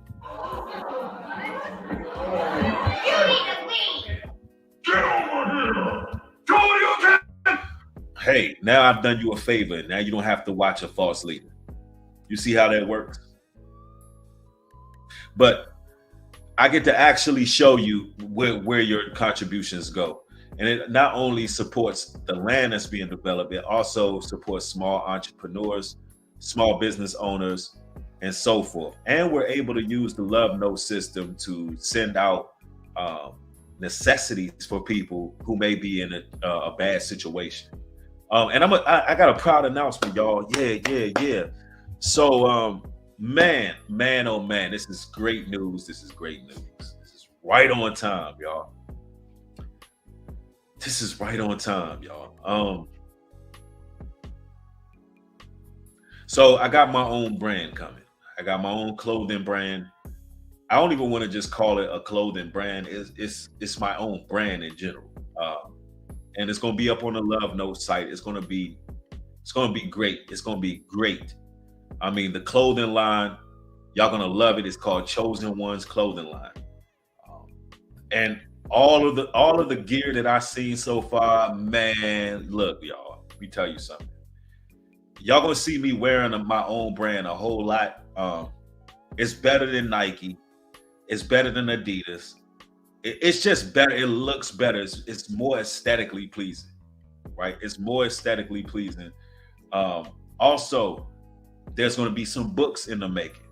Get over here. Do you can. Hey, now I've done you a favor. Now you don't have to watch a false leader. You see how that works? But I get to actually show you where your contributions go. And it not only supports the land that's being developed, it also supports small entrepreneurs, small business owners, and so forth. And we're able to use the Love Note system to send out necessities for people who may be in a bad situation. And I got a proud announcement, y'all. Yeah. So, man, oh man, this is great news. This is great news. This is right on time, y'all. This is right on time, y'all. So I got my own brand coming. I got my own clothing brand. I don't even want to just call it a clothing brand. It's my own brand in general. And it's gonna be up on the Love Note site. It's gonna be great. It's gonna be great. I mean, the clothing line, y'all gonna love it. It's called Chosen Ones Clothing Line. And all of the gear that I've seen so far, man, look, y'all, let me tell you something. Y'all gonna see me wearing my own brand a whole lot. It's better than Nike. It's better than Adidas. It's just better. It looks better. It's more aesthetically pleasing, right? It's more aesthetically pleasing. Also, there's going to be some books in the making.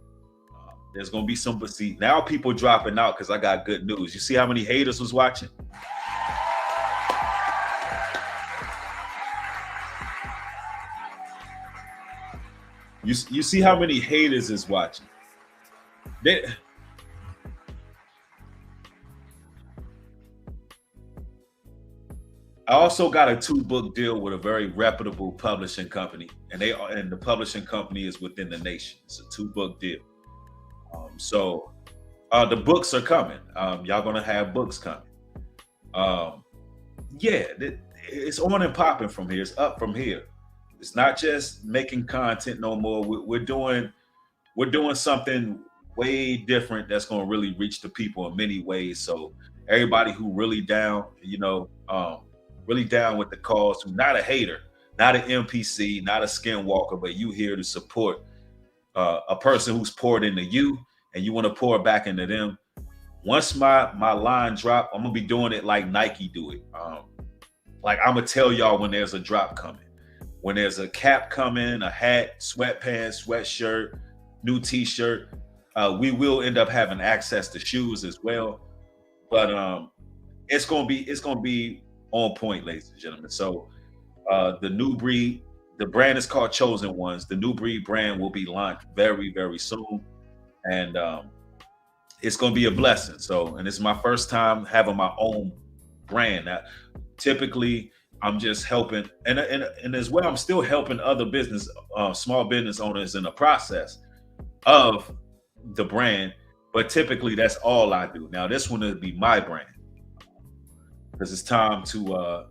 There's going to be some, but see, now people dropping out because I got good news. You see how many haters was watching? You see how many haters is watching? I also got a 2-book deal with a very reputable publishing company, and the publishing company is within the nation. It's a 2-book deal. So the books are coming. Y'all gonna have books coming. Yeah, it's on and popping from here. It's up from here. It's not just making content no more. We're doing something way different that's going to really reach the people in many ways. So everybody who really down, really down with the cause, who's not a hater, not an NPC, not a skinwalker, but you here to support a person who's poured into you and you want to pour back into them. Once my line drop, I'm gonna be doing it like Nike do it. Like I'm gonna tell y'all when there's a drop coming, when there's a cap coming, a hat, sweatpants, sweatshirt, new t-shirt. We will end up having access to shoes as well, but it's gonna be on point, ladies and gentlemen. So the New Breed, the brand is called Chosen Ones. The New Breed brand will be launched very, very soon, and it's gonna be a blessing. So, and it's my first time having my own brand. Now, typically, I'm just helping, and as well, I'm still helping other business, small business owners in the process of the brand. But typically, that's all I do. Now, this one will be my brand because it's time to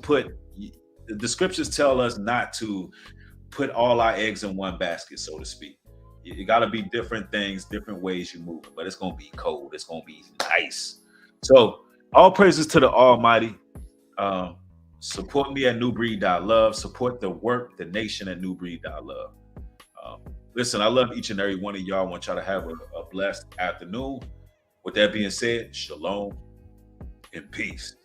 put. The scriptures tell us not to put all our eggs in one basket, so to speak. You got to be different things, different ways you move, but it's gonna be cold. It's gonna be nice. So, all praises to the Almighty. Support me at newbreed.love. Support the work, the nation at newbreed.love. Listen, I love each and every one of y'all. I want y'all to have a blessed afternoon. With that being said, shalom and peace.